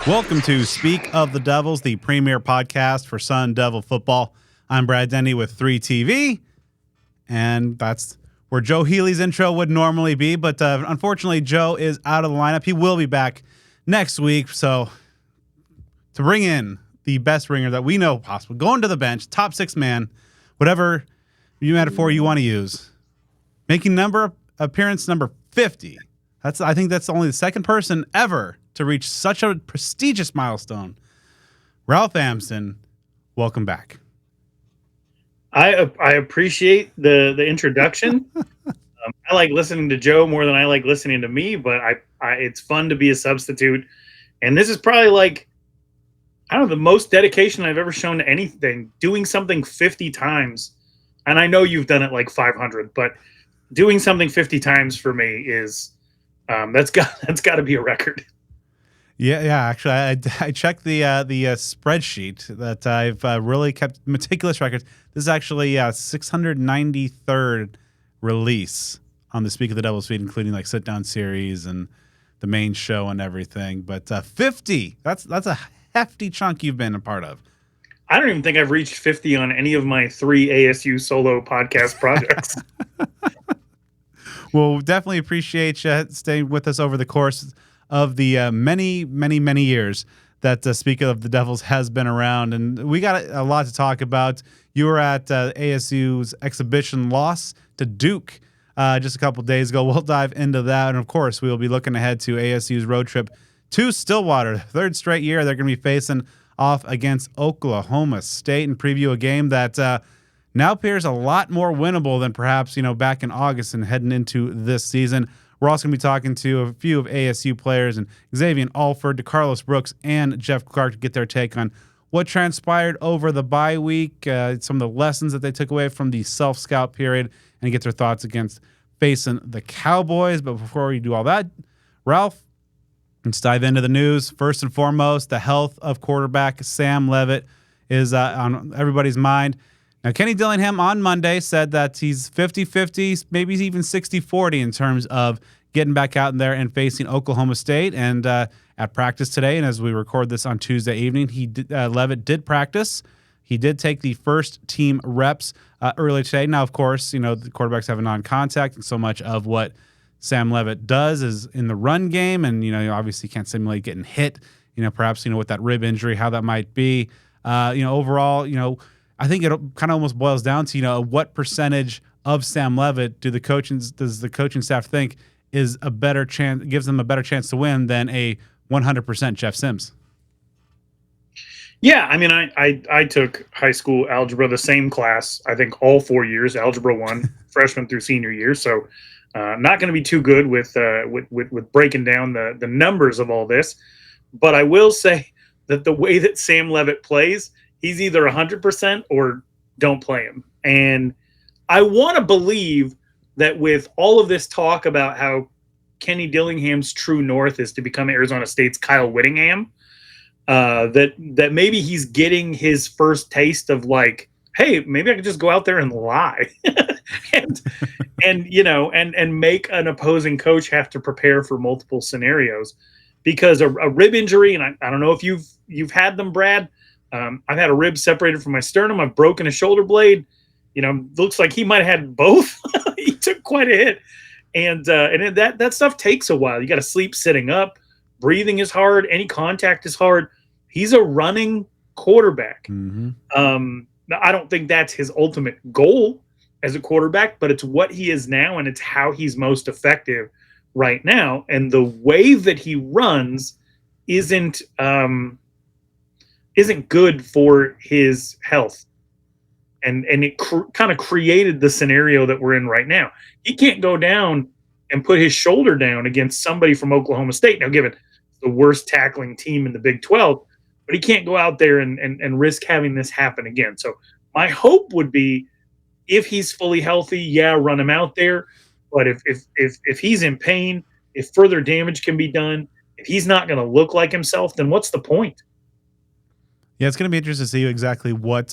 Welcome to Speak of the Devils, the premier podcast for Sun Devil football. I'm Brad Denny with 3TV, and that's where Joe Healy's intro would normally be, but unfortunately, Joe is out of the lineup. He will be back next week, so to bring in the best ringer that we know possible, going to the bench, top six man, whatever metaphor you want to use, making appearance number 50. I think that's only the second person ever to reach such a prestigious milestone. Ralph Amsden, welcome back. I appreciate the introduction. I like listening to Joe more than I like listening to me, but it's fun to be a substitute. And this is probably the most dedication I've ever shown to anything. Doing something 50 times, and I know you've done it like 500, but doing something 50 times for me is that's got to be a record. Yeah. Actually, I checked the spreadsheet that I've really kept meticulous records. This is actually 693rd release on the Speak of the Devil's feed, including like sit down series and the main show and everything. But 50, that's a hefty chunk you've been a part of. I don't even think I've reached 50 on any of my 3 ASU solo podcast projects. Well, definitely appreciate you staying with us over the course of the many years that Speak of the Devils has been around. And we got a lot to talk about. You were at ASU's exhibition loss to Duke just a couple days ago. We'll dive into that. And, of course, we will be looking ahead to ASU's road trip to Stillwater. Third straight year they're going to be facing off against Oklahoma State and preview a game that now appears a lot more winnable than perhaps, back in August and heading into this season. We're also going to be talking to a few of ASU players, and Xavion Alford, DeCarlos Brooks, and Jeff Clark to get their take on what transpired over the bye week, some of the lessons that they took away from the self-scout period, and get their thoughts against facing the Cowboys. But before we do all that, Ralph, let's dive into the news. First and foremost, the health of quarterback Sam Leavitt is on everybody's mind. Now, Kenny Dillingham on Monday said that he's 50-50, maybe even 60-40 in terms of getting back out in there and facing Oklahoma State. And at practice today, and as we record this on Tuesday evening, Leavitt did practice. He did take the first team reps early today. Now, of course, the quarterbacks have a non-contact, and so much of what Sam Leavitt does is in the run game, and you obviously can't simulate getting hit. Perhaps with that rib injury, how that might be. Overall, I think it kind of almost boils down to what percentage of Sam Leavitt does the coaching staff think is a better chance, gives them a better chance to win than a 100% Jeff Sims. Yeah, I mean, I took high school algebra, the same class, I think all 4 years, algebra 1, freshman through senior year. So not going to be too good with breaking down the numbers of all this. But I will say that the way that Sam Leavitt plays, he's either 100% or don't play him. And I want to believe that with all of this talk about how Kenny Dillingham's true north is to become Arizona State's Kyle Whittingham, that maybe he's getting his first taste of hey, maybe I could just go out there and lie and make an opposing coach have to prepare for multiple scenarios, because a rib injury, and I don't know if you've had them, Brad. I've had a rib separated from my sternum. I've broken a shoulder blade. Looks like he might have had both. He took quite a hit, and that stuff takes a while. You got to sleep sitting up. Breathing is hard. Any contact is hard. He's a running quarterback. Mm-hmm. Now, I don't think that's his ultimate goal as a quarterback, but it's what he is now, and it's how he's most effective right now. And the way that he runs isn't good for his health. And it kind of created the scenario that we're in right now. He can't go down and put his shoulder down against somebody from Oklahoma State. Now, given the worst tackling team in the Big 12, but he can't go out there and risk having this happen again. So my hope would be, if he's fully healthy, run him out there. But if he's in pain, if further damage can be done, if he's not going to look like himself, then what's the point? Yeah, it's going to be interesting to see exactly what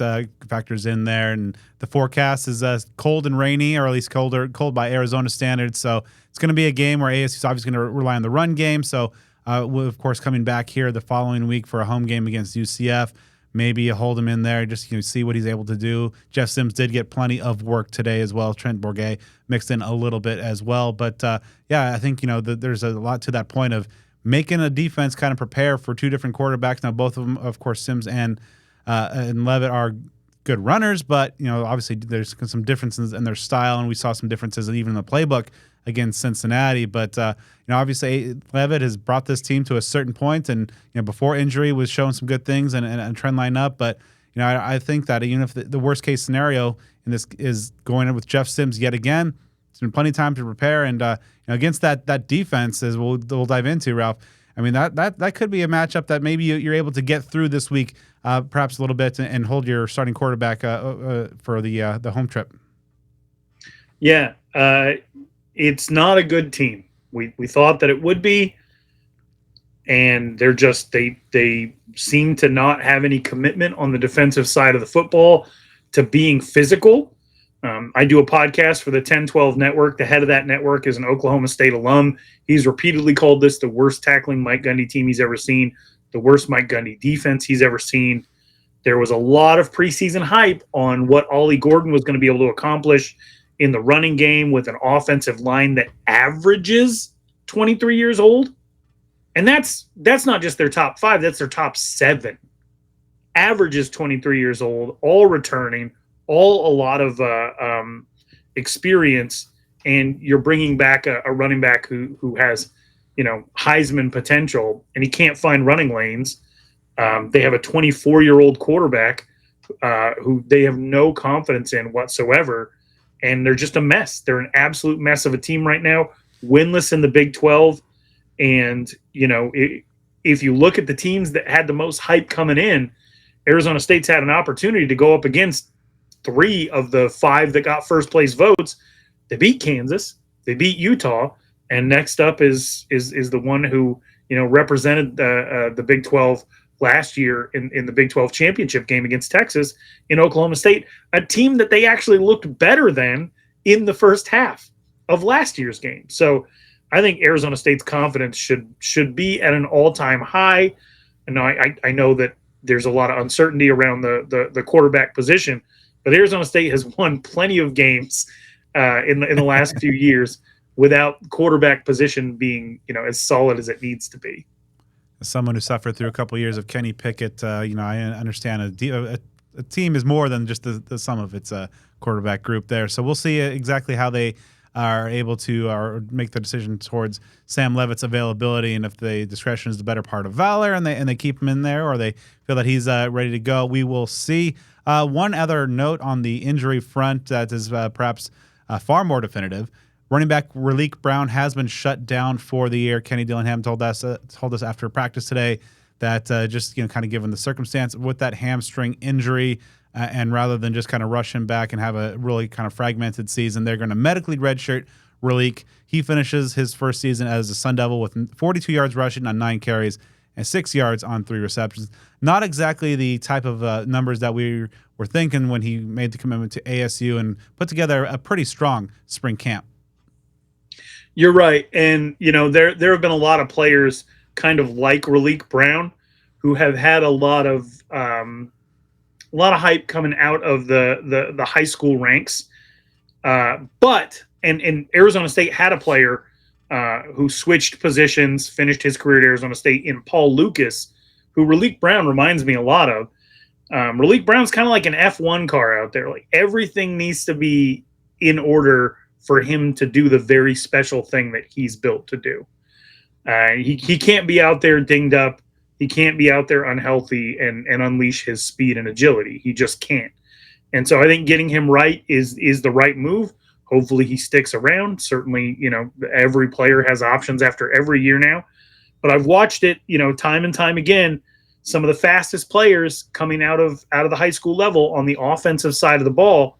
factors in there. And the forecast is cold and rainy, or at least cold by Arizona standards. So it's going to be a game where ASU is obviously going to rely on the run game. So Of course, coming back here the following week for a home game against UCF. Maybe you hold him in there, just see what he's able to do. Jeff Sims did get plenty of work today as well. Trent Bourget mixed in a little bit as well. But, I think, there's a lot to that point of making a defense kind of prepare for two different quarterbacks. Now, both of them, of course, Sims and Levitt are good runners, but, obviously there's some differences in their style, and we saw some differences even in the playbook against Cincinnati. But, obviously Levitt has brought this team to a certain point, and, before injury was showing some good things and a trend line up. But, I think that even if the worst case scenario in this is going in with Jeff Sims yet again, there's been plenty of time to prepare. And, against that defense, as we'll dive into, Ralph, I mean, that could be a matchup that maybe you're able to get through this week, perhaps a little bit, and hold your starting quarterback for the home trip. Yeah, it's not a good team. We thought that it would be, and they're just they seem to not have any commitment on the defensive side of the football to being physical. I do a podcast for the 10-12 network. The head of that network is an Oklahoma State alum. He's repeatedly called this the worst tackling Mike Gundy team he's ever seen, the worst Mike Gundy defense he's ever seen. There was a lot of preseason hype on what Ollie Gordon was going to be able to accomplish in the running game with an offensive line that averages 23 years old. And that's not just their top 5, that's their top 7. Averages 23 years old, all returning, all a lot of experience, and you're bringing back a running back who has, Heisman potential, and he can't find running lanes. They have a 24-year-old quarterback who they have no confidence in whatsoever, and they're just a mess. They're an absolute mess of a team right now, winless in the Big 12. And, if you look at the teams that had the most hype coming in, Arizona State's had an opportunity to go up against 3 of the 5 that got first place votes. They beat Kansas, they beat Utah, and next up is the one who represented the Big 12 last year in the Big 12 championship game against Texas in Oklahoma State, a team that they actually looked better than in the first half of last year's game. So I think Arizona State's confidence should be at an all-time high. And I know that there's a lot of uncertainty around the quarterback position, but Arizona State has won plenty of games in the last few years without quarterback position being as solid as it needs to be. As someone who suffered through a couple of years of Kenny Pickett, I understand a team is more than just the sum of its quarterback group there. So we'll see exactly how they are able to make the decision towards Sam Levitt's availability, and if the discretion is the better part of valor, and they keep him in there, or they feel that he's ready to go. We will see. One other note on the injury front that is perhaps far more definitive. Running back Raleek Brown has been shut down for the year. Kenny Dillingham told us after practice today that just kind of given the circumstance with that hamstring injury, and rather than just kind of rush him back and have a really kind of fragmented season, they're going to medically redshirt Raleek. He finishes his first season as a Sun Devil with 42 yards rushing on 9 carries and 6 yards on 3 receptions. Not exactly the type of numbers that we were thinking when he made the commitment to ASU and put together a pretty strong spring camp. You're right. And, there have been a lot of players kind of like Raleek Brown who have had a lot of hype coming out of the high school ranks. But Arizona State had a player who switched positions, finished his career at Arizona State in Paul Lucas, who Raleek Brown reminds me a lot of. Raleek Brown's kind of like an F1 car out there. Like, everything needs to be in order for him to do the very special thing that he's built to do. He can't be out there dinged up. He can't be out there unhealthy and unleash his speed and agility. He just can't. And so I think getting him right is the right move. Hopefully he sticks around. Certainly, every player has options after every year now. But I've watched it, time and time again. Some of the fastest players coming out of the high school level on the offensive side of the ball,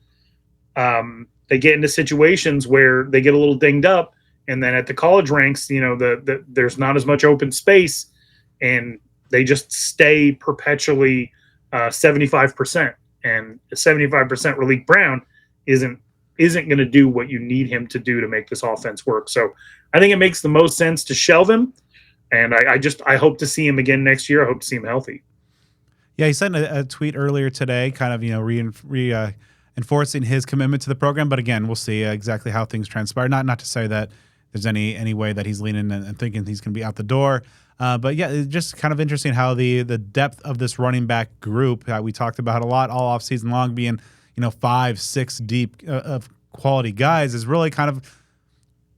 they get into situations where they get a little dinged up, and then at the college ranks, there's not as much open space, and they just stay perpetually 75%. And 75% Raleek Brown isn't going to do what you need him to do to make this offense work. So I think it makes the most sense to shelve him And I hope to see him again next year. I hope to see him healthy. Yeah, he sent a tweet earlier today, kind of enforcing his commitment to the program. But again, we'll see exactly how things transpire. Not to say that there's any way that he's leaning and thinking he's going to be out the door. But yeah, it's just kind of interesting how the depth of this running back group we talked about a lot all offseason long, being 5-6 deep of quality guys, is really kind of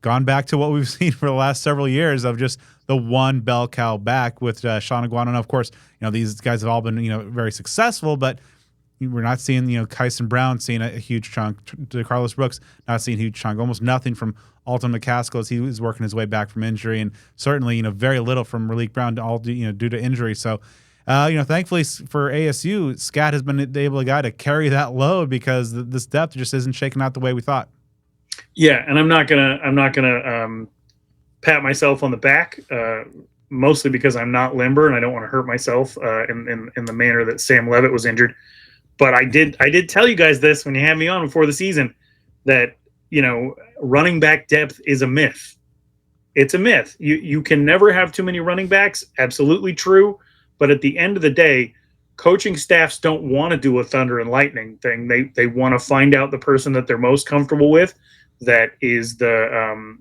gone back to what we've seen for the last several years of just the one bell cow back with Sean Iguana. And of course, these guys have all been very successful, but we're not seeing Kyson Brown seeing a huge chunk, DeCarlos Brooks not seeing a huge chunk, almost nothing from Alton McCaskill as he was working his way back from injury, and certainly very little from Raleek Brown, all due to injury. So thankfully for ASU, Scat has been able to carry that load because this depth just isn't shaking out the way we thought. Yeah, and I'm not gonna pat myself on the back, mostly because I'm not limber and I don't want to hurt myself in the manner that Sam Levitt was injured. But I did tell you guys this when you had me on before the season, that running back depth is a myth. It's a myth. You can never have too many running backs. Absolutely true. But at the end of the day, coaching staffs don't want to do a thunder and lightning thing. They want to find out the person that they're most comfortable with, that is the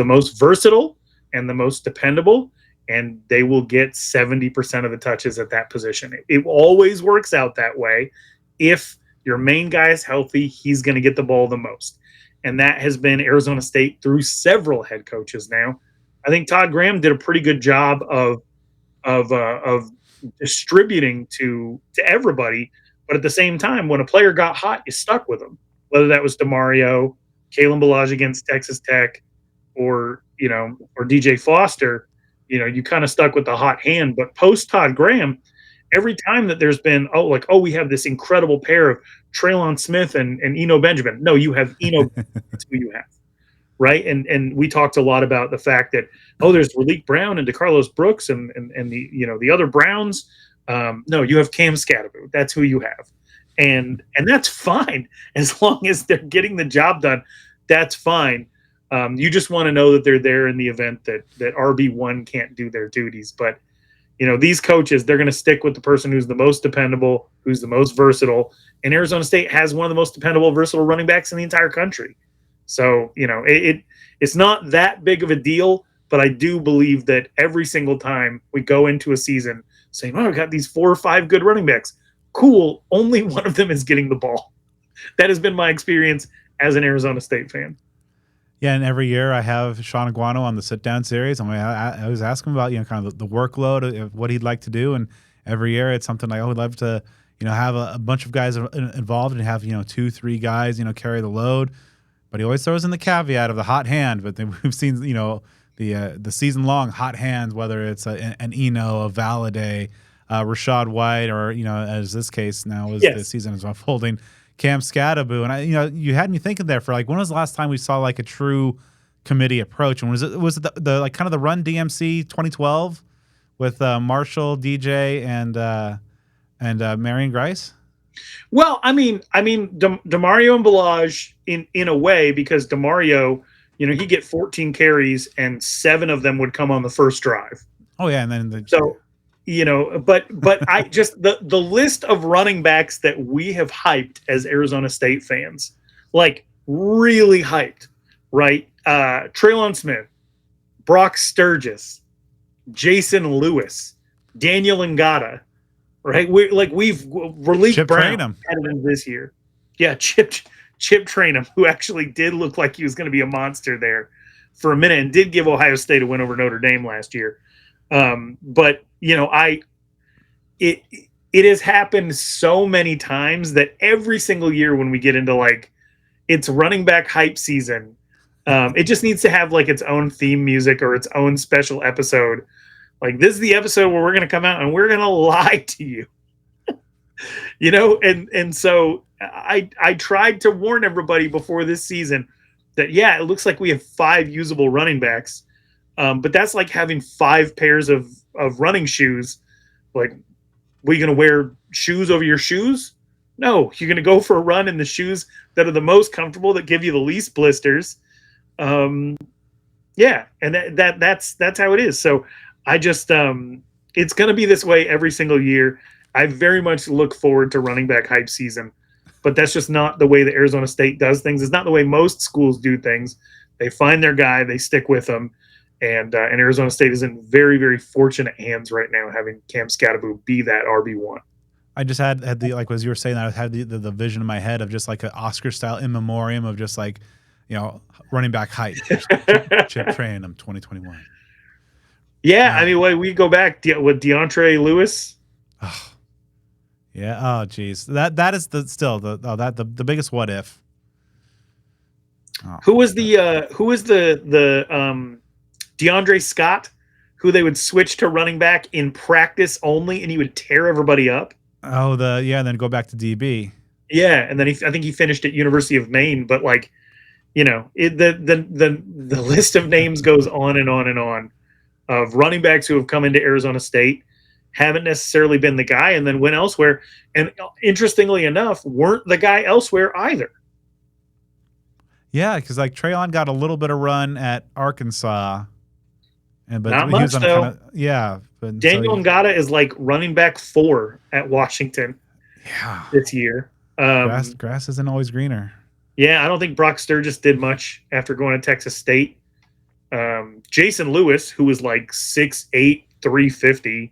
most versatile and the most dependable, and they will get 70% of the touches at that position. It always works out that way. If your main guy is healthy, he's going to get the ball the most. And that has been Arizona State through several head coaches now. I think Todd Graham did a pretty good job of distributing to everybody. But at the same time, when a player got hot, you stuck with them. Whether that was DeMario, Kalen Ballage against Texas Tech, or DJ Foster, you kind of stuck with the hot hand. But post Todd Graham, every time that there's been, we have this incredible pair of Traylon Smith and Eno Benjamin. No, you have Eno. That's who you have, right? And we talked a lot about the fact that there's Raleek Brown and DeCarlos Brooks and the other Browns. No, you have Cam Scatterboot. That's who you have, and that's fine as long as they're getting the job done. That's fine. You just want to know that they're there in the event that RB1 can't do their duties. But, these coaches, they're going to stick with the person who's the most dependable, who's the most versatile. And Arizona State has one of the most dependable, versatile running backs in the entire country. So, it's not that big of a deal, but I do believe that every single time we go into a season saying, I've got these 4 or 5 good running backs. Cool. Only one of them is getting the ball. That has been my experience as an Arizona State fan. Yeah, and every year I have Sean Iguano on the sit-down series. I always ask him about kind of the workload of what he'd like to do, and every year it's something I would love to have a bunch of guys involved and have 2-3 guys carry the load. But he always throws in the caveat of the hot hand. But then we've seen the season-long hot hands, whether it's an Eno, a Valladay, Rashad White, or as this case now as the season is unfolding, Cam Scatterboot. And you had me thinking there for when was the last time we saw a true committee approach? And was it the kind of the Run DMC 2012 with Marshall, DJ, and Marion Grice? Well, DeMario and Ballage in a way, because DeMario, he get 14 carries and 7 of them would come on the first drive. Oh yeah, and then but I just the list of running backs that we have hyped as Arizona State fans, really hyped, right? Traylon Smith, Brock Sturgis, Jason Lewis, Daniel Ngata, right? We've Raleek Brown added him this year. Yeah, Chip Trainum, who actually did look like he was going to be a monster there for a minute and did give Ohio State a win over Notre Dame last year. But it has happened so many times that every single year when we get into it's running back hype season, it just needs to have its own theme music or its own special episode. This is the episode where we're going to come out and we're going to lie to you, and so I tried to warn everybody before this season that, it looks like we have 5 usable running backs. But that's like having 5 pairs of running shoes. Were you going to wear shoes over your shoes? No, you're going to go for a run in the shoes that are the most comfortable, that give you the least blisters. Yeah, and that's how it is. So I just it's going to be this way every single year. I very much look forward to running back hype season, but that's just not the way that Arizona State does things. It's not the way most schools do things. They find their guy, they stick with them, and Arizona State is in very very fortunate hands right now, having Cam Scatterbo be that RB1. I just had the, like, as you were saying that, I had the vision in my head of just like an Oscar style in memoriam of just like, running back hype. Chip Trayanum 2021. Yeah, I mean, when we go back with DeAndre Lewis. Oh, yeah. Oh, geez. That is the biggest what if. Oh, who was the DeAndre Scott, who they would switch to running back in practice only, and he would tear everybody up. Oh, and then go back to DB. Yeah, and then I think he finished at University of Maine, but like, the list of names goes on and on and on of running backs who have come into Arizona State, haven't necessarily been the guy, and then went elsewhere, and interestingly enough, weren't the guy elsewhere either. Yeah, because like Trayon got a little bit of run at Arkansas, but not he much was on though. But Daniel Ngata is like running back 4 at Washington. Yeah, this year. Grass isn't always greener. Yeah, I don't think Brock Sturgis did much after going to Texas State. Jason Lewis, who was like 6'8", 350,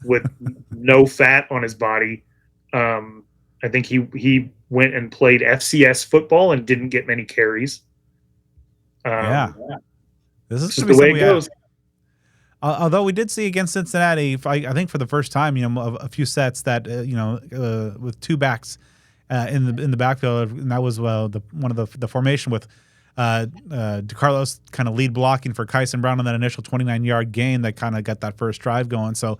with no fat on his body. I think he went and played FCS football and didn't get many carries. This is just the way it goes. Although we did see against Cincinnati, I think for the first time, a few sets that with two backs in the backfield, and that was one of the formation with DeCarlos kind of lead blocking for Kyson Brown on that initial 29-yard gain that kind of got that first drive going. So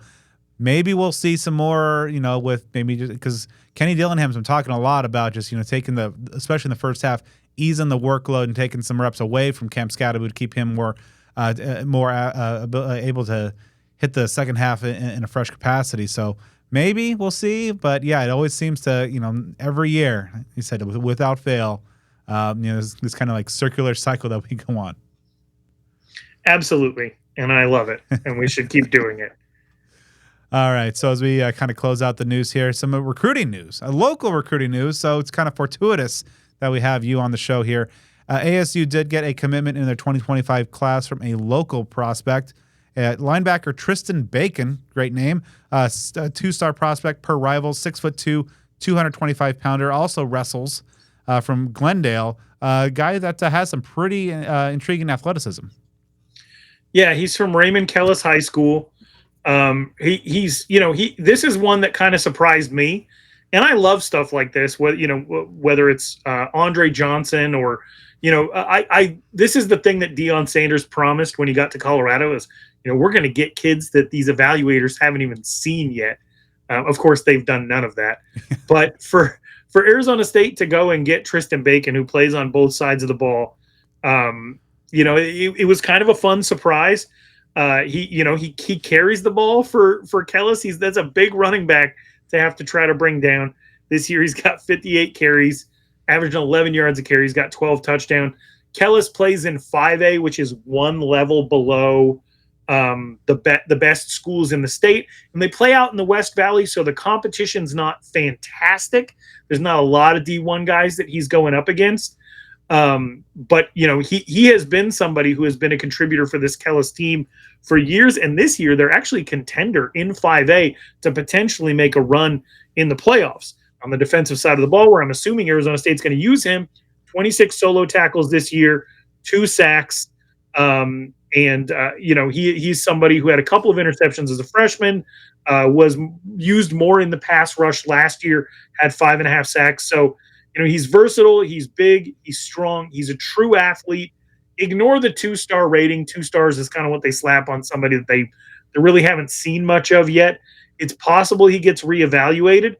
maybe we'll see some more, with maybe just because Kenny Dillingham's been talking a lot about just taking especially in the first half, easing the workload and taking some reps away from Cam Scatterbo to keep him more able to hit the second half in a fresh capacity. So maybe we'll see, but yeah, it always seems to, every year, he said, without fail, this kind of like circular cycle that we go on. Absolutely. And I love it. And we should keep doing it. All right. So as we kind of close out the news here, some recruiting news, local recruiting news. So it's kind of fortuitous that we have you on the show here. ASU did get a commitment in their 2025 class from a local prospect. Linebacker Tristan Bacon, great name, a two-star prospect per Rivals, 6'2", 225-pounder, also wrestles from Glendale, a guy that has some pretty intriguing athleticism. Yeah, he's from Raymond Kellis High School. This is one that kind of surprised me, and I love stuff like this. Whether it's Andre Johnson or this is the thing that Deion Sanders promised when he got to Colorado is, we're going to get kids that these evaluators haven't even seen yet. Of course, they've done none of that. But for Arizona State to go and get Tristan Bacon, who plays on both sides of the ball, it was kind of a fun surprise. He carries the ball for Kellis. That's a big running back to have to try to bring down. This year he's got 58 carries, averaging 11 yards a carry. He's got 12 touchdowns. Kellis plays in 5A, which is one level below the best schools in the state, and they play out in the West Valley, so the competition's not fantastic. There's not a lot of D1 guys that he's going up against, but he has been somebody who has been a contributor for this Kellis team for years, and this year they're actually contender in 5A to potentially make a run in the playoffs. On the defensive side of the ball, where I'm assuming Arizona State's going to use him, 26 solo tackles this year, 2 sacks. He's somebody who had a couple of interceptions as a freshman, was used more in the pass rush last year, had 5.5 sacks. So, he's versatile, he's big, he's strong, he's a true athlete. Ignore the 2-star rating. 2 stars is kind of what they slap on somebody that they really haven't seen much of yet. It's possible he gets reevaluated,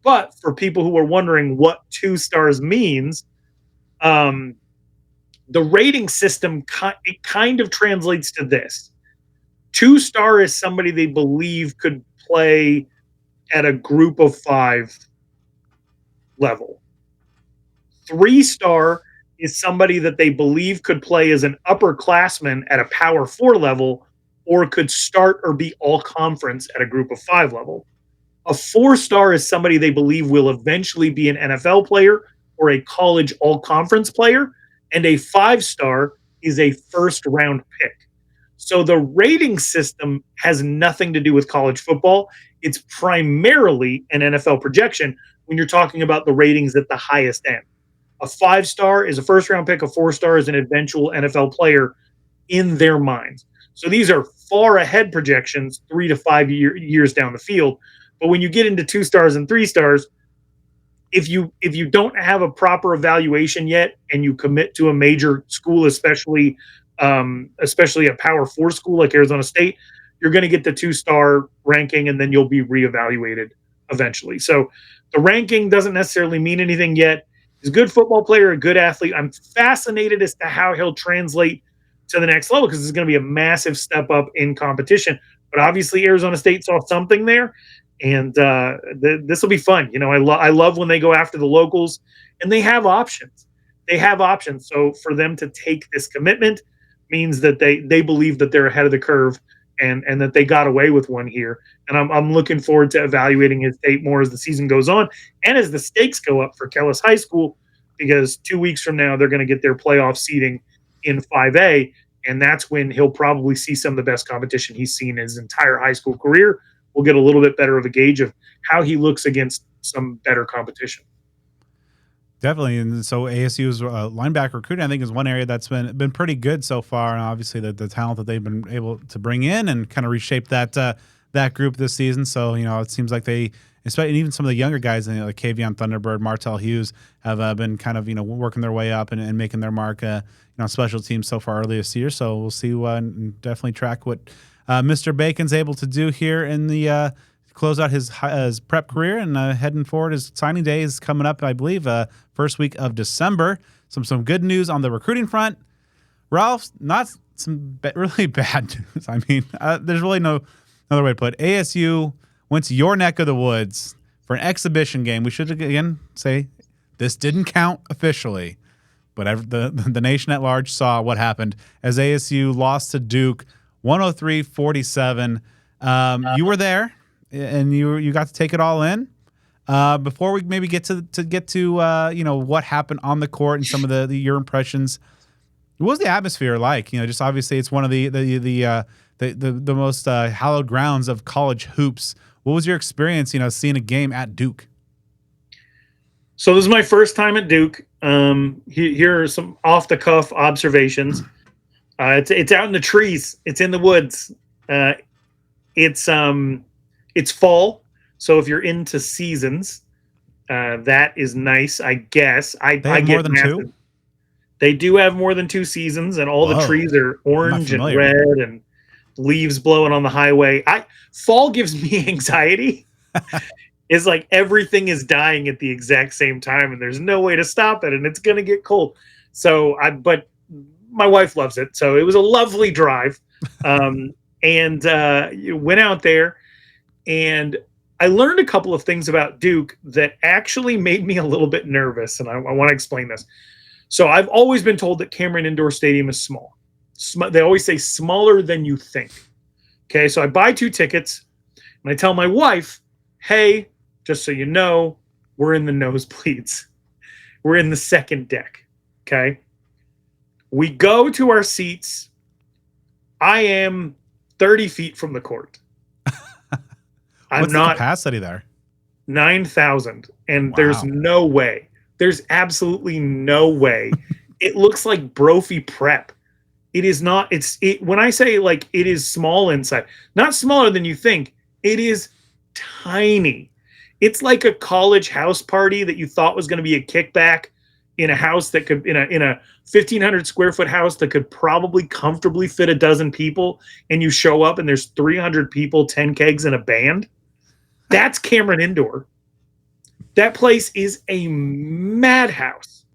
but for people who are wondering what 2 stars means, the rating system, it kind of translates to this. 2-star is somebody they believe could play at a group of 5 level. 3-star is somebody that they believe could play as an upperclassman at a Power 4 level or could start or be all conference at a Group of 5 level. A 4-star is somebody they believe will eventually be an NFL player or a college all conference player, and a 5-star is a first round pick. So the rating system has nothing to do with college football. It's primarily an NFL projection when you're talking about the ratings at the highest end. A 5-star is a first round pick, a 4-star is an eventual NFL player in their minds. So these are far ahead projections, 3 to 5 years down the field. But when you get into 2-stars and 3-stars, if you don't have a proper evaluation yet and you commit to a major school, especially a Power 4 school like Arizona State, you're going to get the 2-star ranking and then you'll be reevaluated eventually. So the ranking doesn't necessarily mean anything yet. He's a good football player, a good athlete. I'm fascinated as to how he'll translate to the next level because it's going to be a massive step up in competition. But obviously Arizona State saw something there, and this will be fun. You know, I love when they go after the locals, and they have options. So for them to take this commitment means that they believe that they're ahead of the curve and that they got away with one here. And I'm looking forward to evaluating his tape more as the season goes on and as the stakes go up for Kellis High School, because 2 weeks from now they're going to get their playoff seeding in 5A, and that's when he'll probably see some of the best competition he's seen in his entire high school career. We'll get a little bit better of a gauge of how he looks against some better competition. Definitely, and so ASU's linebacker recruiting, I think, is one area that's been pretty good so far, and obviously the talent that they've been able to bring in and kind of reshape that group this season. So it seems like they, especially even some of the younger guys, like Xavion Thunderbird, Martell Hughes, have been kind of working their way up and making their mark, special teams so far early this year. So we'll see and definitely track what Mr. Bacon's able to do here in the. Close out his prep career and heading forward. His signing day is coming up, I believe, first week of December. Some good news on the recruiting front. Ralph, not some really bad news. I mean, there's really no other way to put it. ASU went to your neck of the woods for an exhibition game. We should again say this didn't count officially, but the nation at large saw what happened as ASU lost to Duke 103-47. You were there. And you got to take it all in. Before we maybe get to what happened on the court and some of your impressions, what was the atmosphere like? Just obviously it's one of the most hallowed grounds of college hoops. What was your experience? Seeing a game at Duke. So this is my first time at Duke. Here are some off the cuff observations. It's out in the trees. It's in the woods. It's fall, so if you're into seasons, that is nice, I guess. They have more than two? They do have more than 2 seasons, and all the trees are orange and red and leaves blowing on the highway. Fall gives me anxiety. It's like everything is dying at the exact same time, and there's no way to stop it, and it's going to get cold. But my wife loves it, so it was a lovely drive. And you went out there. And I learned a couple of things about Duke that actually made me a little bit nervous, and I want to explain this. So I've always been told that Cameron Indoor Stadium is small. They always say smaller than you think. Okay, so I buy 2 tickets, and I tell my wife, hey, just so you know, we're in the nosebleeds. We're in the second deck, okay? We go to our seats. I am 30 feet from the court. What's the capacity there? 9,000. And There's no way. There's absolutely no way. It looks like Brophy Prep. It is not. When I say like it is small inside, not smaller than you think, it is tiny. It's like a college house party that you thought was going to be a kickback in a house that could, in a 1,500 square foot house that could probably comfortably fit a dozen people, and you show up and there's 300 people, 10 kegs, and a band. That's Cameron Indoor. That place is a madhouse.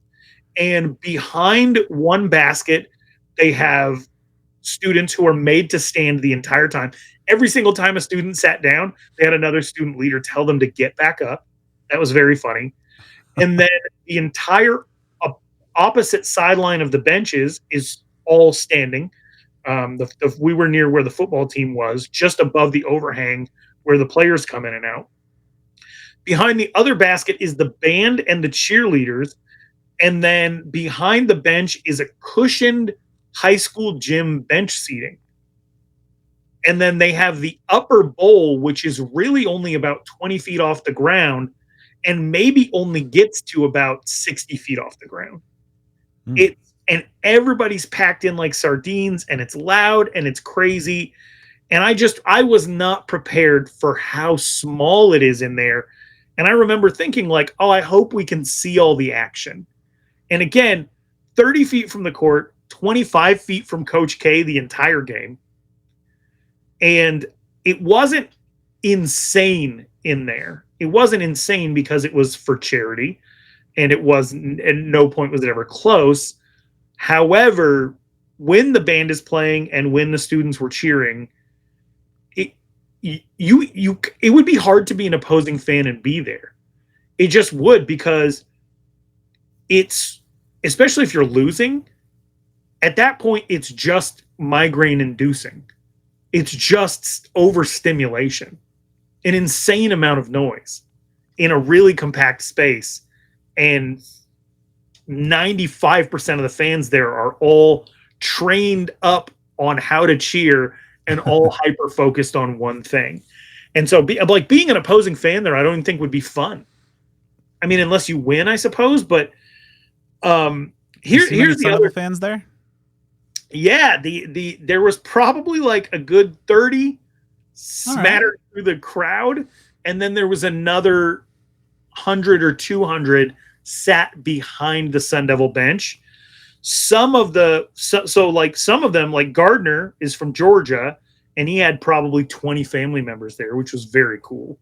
And behind one basket, they have students who are made to stand the entire time. Every single time a student sat down, they had another student leader tell them to get back up. That was very funny. And then the entire opposite sideline of the benches is all standing. We were near where the football team was, just above the overhang where the players come in and out. Behind the other basket is the band and the cheerleaders. And then behind the bench is a cushioned high school gym bench seating. And then they have the upper bowl, which is really only about 20 feet off the ground and maybe only gets to about 60 feet off the ground. And everybody's packed in like sardines, and it's loud and it's crazy. And I was not prepared for how small it is in there. And I remember thinking like, oh, I hope we can see all the action. And again, 30 feet from the court, 25 feet from Coach K the entire game. And it wasn't insane in there. It wasn't insane because it was for charity, and it wasn't, at no point was it ever close. However, when the band is playing and when the students were cheering, it would be hard to be an opposing fan and be there. It just would, because it's, especially if you're losing, at that point, it's just migraine inducing. It's just overstimulation, an insane amount of noise in a really compact space. And 95% of the fans there are all trained up on how to cheer and all hyper focused on one thing. And so being an opposing fan there, I don't even think would be fun. I mean, unless you win, I suppose. But here's the other fans there. Yeah, there was probably like a good 30 smattered through the crowd, and then there was another 100 or 200 sat behind the Sun Devil bench. Some of them, like Gardner is from Georgia, and he had probably 20 family members there, which was very cool.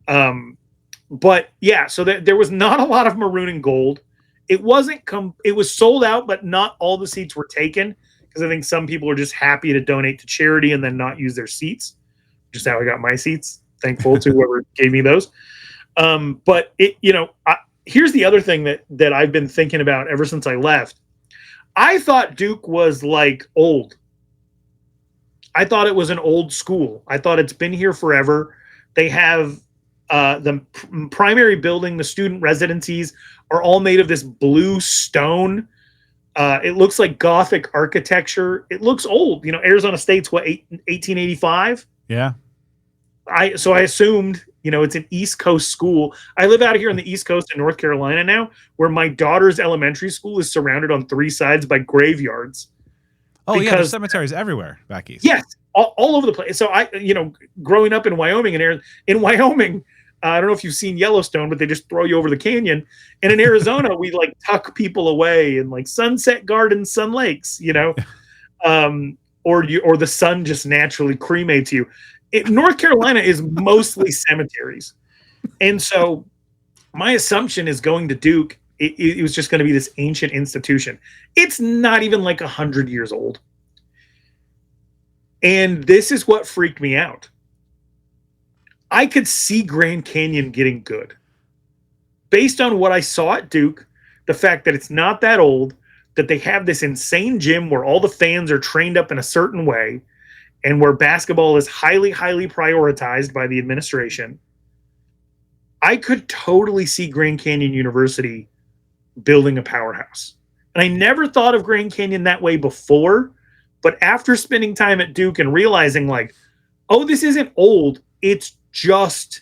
But yeah, so there was not a lot of maroon and gold. It was sold out, but not all the seats were taken, because I think some people are just happy to donate to charity and then not use their seats. Just how I got my seats. Thankful to whoever gave me those. But here's the other thing that I've been thinking about ever since I left. I thought Duke was like old. I thought it was an old school. I thought it's been here forever. They have the primary building, the student residencies are all made of this blue stone. It looks like Gothic architecture. It looks old. Arizona State's 1885? Yeah. So I assumed, it's an East Coast school. I live out here on the East Coast in North Carolina now, where my daughter's elementary school is surrounded on three sides by graveyards. Oh, yeah, there's cemeteries everywhere back east. Yes, all over the place. So growing up in Wyoming, in Wyoming, I don't know if you've seen Yellowstone, but they just throw you over the canyon. And in Arizona, we like tuck people away in like Sunset Gardens, Sun Lakes, or the sun just naturally cremates you. North Carolina is mostly cemeteries. And so my assumption is going to Duke, it was just going to be this ancient institution. It's not even like 100 years old. And this is what freaked me out. I could see Grand Canyon getting good. Based on what I saw at Duke, the fact that it's not that old, that they have this insane gym where all the fans are trained up in a certain way, and where basketball is highly, highly prioritized by the administration, I could totally see Grand Canyon University building a powerhouse. And I never thought of Grand Canyon that way before, but after spending time at Duke and realizing like, oh, this isn't old, it's just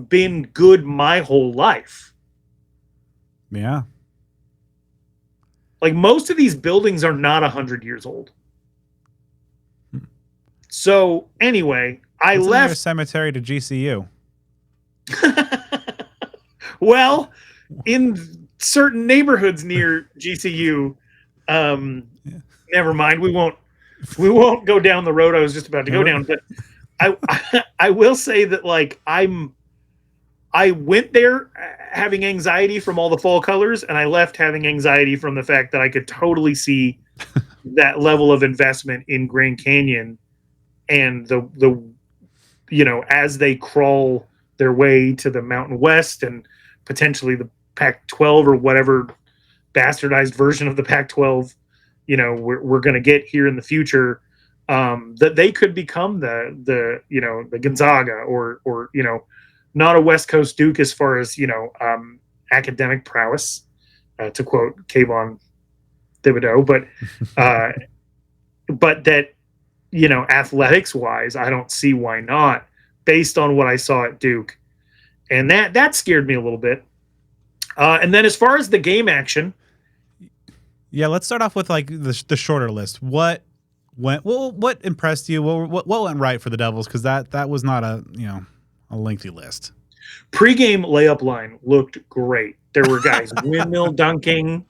been good my whole life. Yeah. Like most of these buildings are not 100 years old. So anyway, I left a cemetery to GCU. Well, in certain neighborhoods near GCU, never mind. We won't go down the road I was just about to go down. But I will say that like I went there having anxiety from all the fall colors, and I left having anxiety from the fact that I could totally see that level of investment in Grand Canyon, and the as they crawl their way to the Mountain West and potentially the Pac-12 or whatever bastardized version of the Pac-12, we're going to get here in the future, that they could become the Gonzaga or not a West Coast Duke as far as academic prowess, to quote Kayvon Thibodeau, but that athletics wise, I don't see why not, based on what I saw at Duke, and that scared me a little bit. And then as far as the game action, yeah, let's start off with like the shorter list. What impressed you? What went right for the Devils? Because that was not a lengthy list. Pre-game layup line looked great. There were guys windmill dunking.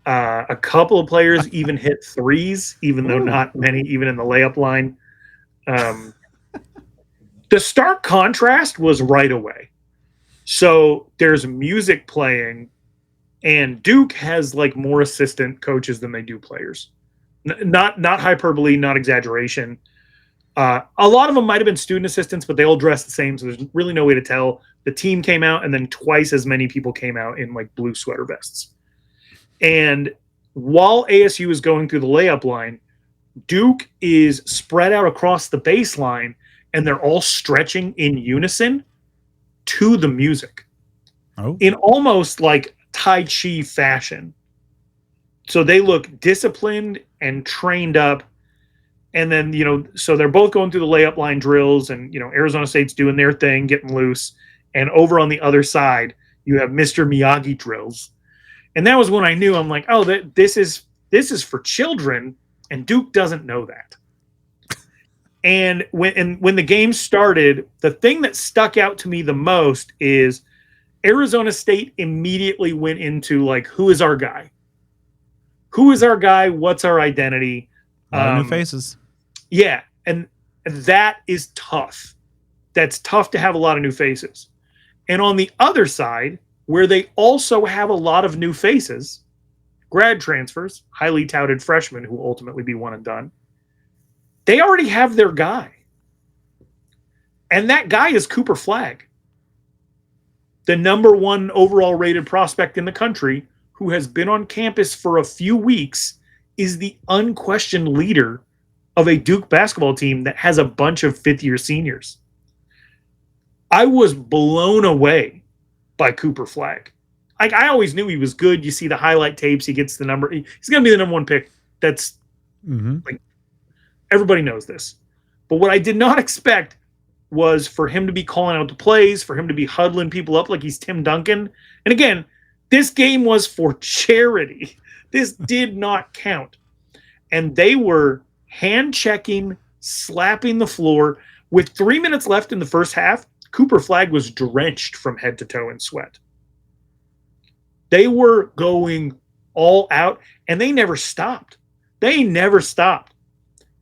A couple of players even hit threes, even though not many, even in the layup line. The stark contrast was right away. So there's music playing, and Duke has like more assistant coaches than they do players. Not hyperbole, not exaggeration. A lot of them might have been student assistants, but they all dress the same, so there's really no way to tell. The team came out, and then twice as many people came out in like blue sweater vests. And while ASU is going through the layup line, Duke is spread out across the baseline, and they're all stretching in unison to the music in almost like Tai Chi fashion. So they look disciplined and trained up. And then, so they're both going through the layup line drills, and, Arizona State's doing their thing, getting loose. And over on the other side, you have Mr. Miyagi drills. And that was when I knew, I'm like, oh, this is for children, and Duke doesn't know that. And when the game started, the thing that stuck out to me the most is Arizona State immediately went into like, who is our guy? Who is our guy? What's our identity? A lot of new faces. Yeah, and that is tough. That's tough to have a lot of new faces. And on the other side, where they also have a lot of new faces, grad transfers, highly touted freshmen who will ultimately be one and done, they already have their guy. And that guy is Cooper Flagg, the number 1 overall rated prospect in the country, who has been on campus for a few weeks, is the unquestioned leader of a Duke basketball team that has a bunch of fifth-year seniors. I was blown away by Cooper Flagg. Like, I always knew he was good. You see the highlight tapes. He gets the number. He's going to be the number 1 pick. That's like, everybody knows this. But what I did not expect was for him to be calling out the plays, for him to be huddling people up like he's Tim Duncan. And again, this game was for charity. This did not count. And they were hand-checking, slapping the floor. With 3 minutes left in the first half, Cooper Flagg was drenched from head to toe in sweat. They were going all out, and they never stopped. They never stopped.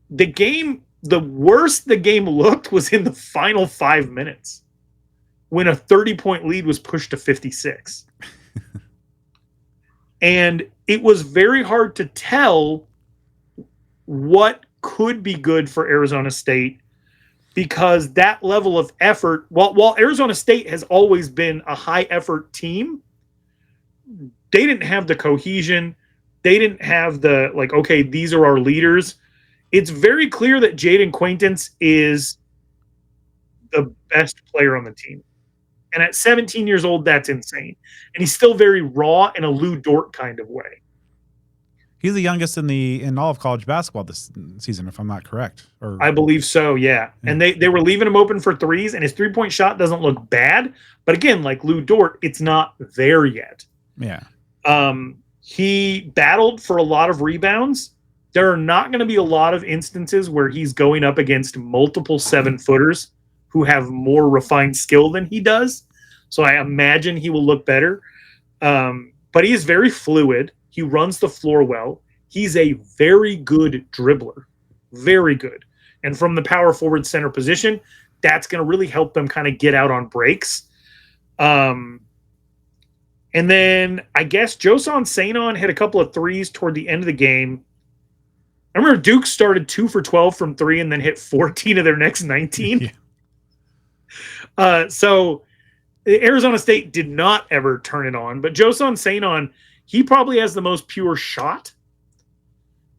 The worst the game looked was in the final 5 minutes, when a 30-point lead was pushed to 56. And it was very hard to tell what could be good for Arizona State, because that level of effort, while Arizona State has always been a high-effort team, they didn't have the cohesion. They didn't have the, like, okay, these are our leaders. It's very clear that Jaden Quaintance is the best player on the team. And at 17 years old, that's insane. And he's still very raw in a Lou Dort kind of way. He's the youngest in all of college basketball this season, if I'm not correct. I believe so, yeah. And they were leaving him open for threes, and his three-point shot doesn't look bad. But again, like Lou Dort, it's not there yet. Yeah. He battled for a lot of rebounds. There are not going to be a lot of instances where he's going up against multiple 7-footers who have more refined skill than he does. So I imagine he will look better. But he is very fluid. He runs the floor well. He's a very good dribbler. Very good. And from the power forward center position, that's going to really help them kind of get out on breaks. And then I guess Joson Sanon hit a couple of threes toward the end of the game. I remember Duke started 2 for 12 from 3 and then hit 14 of their next 19. Yeah. So Arizona State did not ever turn it on, but Joson Sainon, he probably has the most pure shot.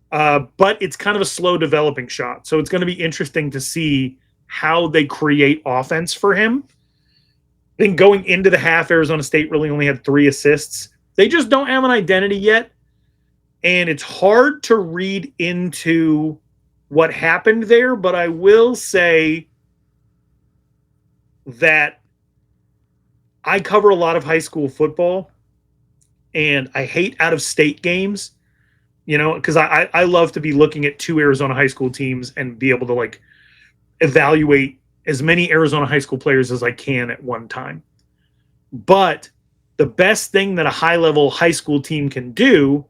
But it's kind of a slow developing shot. So it's going to be interesting to see how they create offense for him. I think going into the half, Arizona State really only had 3 assists. They just don't have an identity yet. And it's hard to read into what happened there, but I will say that I cover a lot of high school football, and I hate out-of-state games, because I love to be looking at 2 Arizona high school teams and be able to, like, evaluate as many Arizona high school players as I can at one time. But the best thing that a high-level high school team can do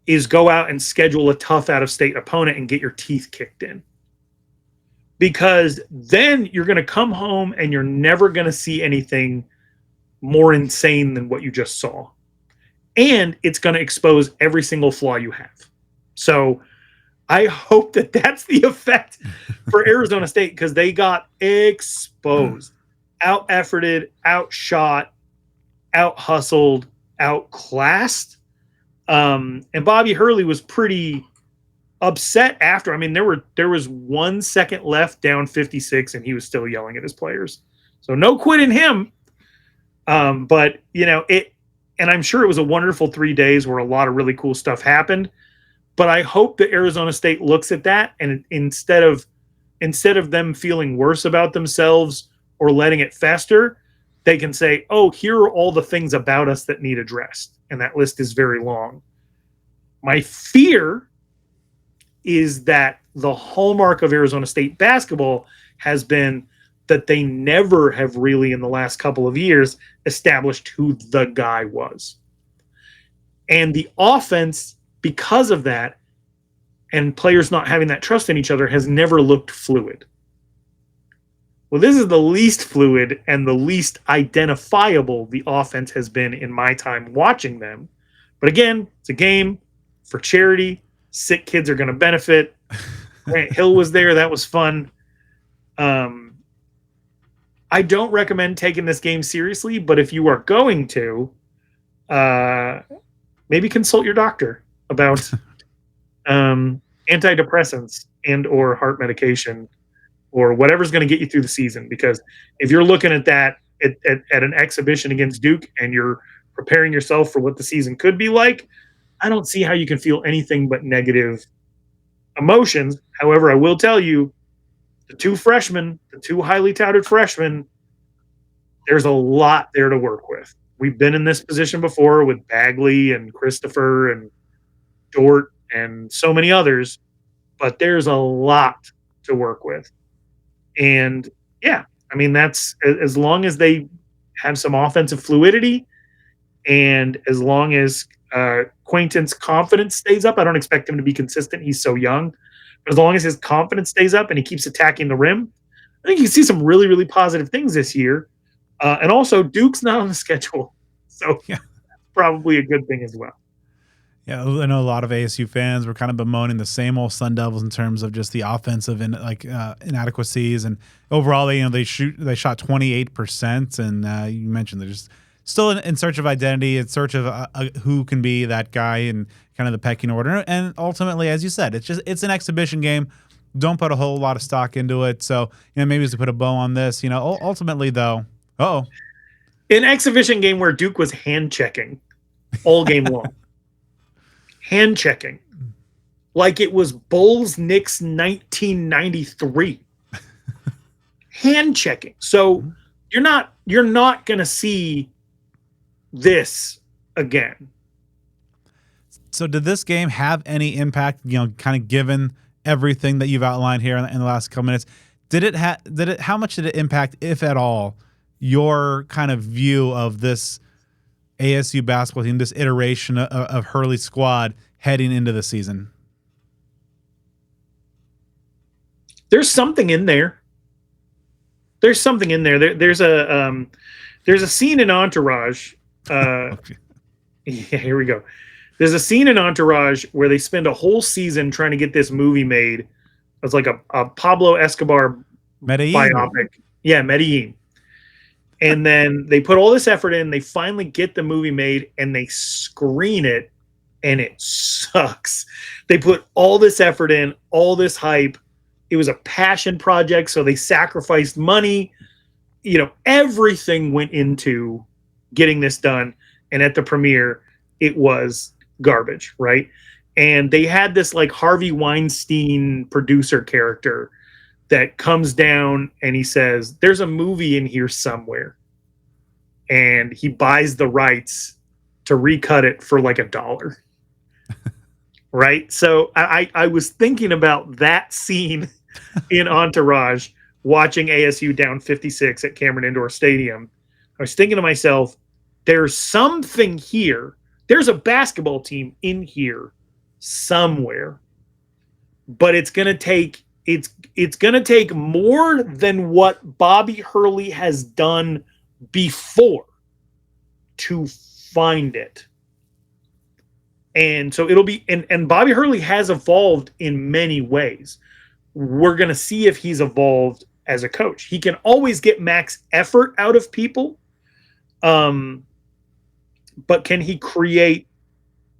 is go out and schedule a tough out-of-state opponent and get your teeth kicked in. Because then you're going to come home and you're never going to see anything more insane than what you just saw. And it's going to expose every single flaw you have. So I hope that that's the effect for Arizona State, because they got exposed, out-efforted, outshot, out-hustled, outclassed. And Bobby Hurley was pretty upset after. I mean, there was 1 second left, down 56, and he was still yelling at his players. So no quitting him. But and I'm sure it was a wonderful 3 days where a lot of really cool stuff happened. But I hope that Arizona State looks at that, and instead of them feeling worse about themselves or letting it fester, they can say, oh, here are all the things about us that need addressed. And that list is very long. My fear is that the hallmark of Arizona State basketball has been that they never have really, in the last couple of years, established who the guy was. And the offense, because of that, and players not having that trust in each other, has never looked fluid. Well, this is the least fluid and the least identifiable the offense has been in my time watching them. But again, it's a game for charity. Sick kids are going to benefit. Grant Hill was there. That was fun. I don't recommend taking this game seriously, but if you are going to, maybe consult your doctor about antidepressants and or heart medication or whatever's going to get you through the season. Because if you're looking at that at an exhibition against Duke and you're preparing yourself for what the season could be like, I don't see how you can feel anything but negative emotions. However, I will tell you, the 2 highly touted freshmen, there's a lot there to work with. We've been in this position before with Bagley and Christopher and Dort and so many others, but there's a lot to work with. And yeah, I mean, that's as long as they have some offensive fluidity and as long as Quainton's confidence stays up. I don't expect him to be consistent. He's so young. But as long as his confidence stays up and he keeps attacking the rim, I think you can see some really, really positive things this year. And also, Duke's not on the schedule. So yeah, that's probably a good thing as well. Yeah, I know a lot of ASU fans were kind of bemoaning the same old Sun Devils in terms of just the offensive and inadequacies, and overall they shot 28%, and you mentioned they're just still in search of identity, in search of who can be that guy and kind of the pecking order. And ultimately, as you said, it's an exhibition game. Don't put a whole lot of stock into it. So maybe just to put a bow on this, ultimately though, an exhibition game where Duke was hand checking all game long. Hand checking like it was Bulls Knicks 1993. Hand checking. So you're not going to see this again. So did this game have any impact, kind of given everything that you've outlined here in the last couple minutes? How much did it impact, if at all, your kind of view of this ASU basketball team, this iteration of Hurley's squad heading into the season? There's something in there. There's a scene in Entourage. Okay. Yeah, here we go. There's a scene in Entourage where they spend a whole season trying to get this movie made. It's like a Pablo Escobar Medellin. biopic. Yeah, Medellin. And then they put all this effort in. They finally get the movie made, and they screen it, and it sucks. They put all this effort in, all this hype. It was a passion project, so they sacrificed money. Everything went into getting this done. And at the premiere, it was garbage, right? And they had this like Harvey Weinstein producer character that comes down and he says, there's a movie in here somewhere. And he buys the rights to recut it for like $1. Right? So I was thinking about that scene in Entourage, watching ASU down 56 at Cameron Indoor Stadium. I was thinking to myself, there's something here. There's a basketball team in here somewhere. But it's going to take more than what Bobby Hurley has done before to find it. And so it'll be, and Bobby Hurley has evolved in many ways. We're going to see if he's evolved as a coach. He can always get max effort out of people. But can he create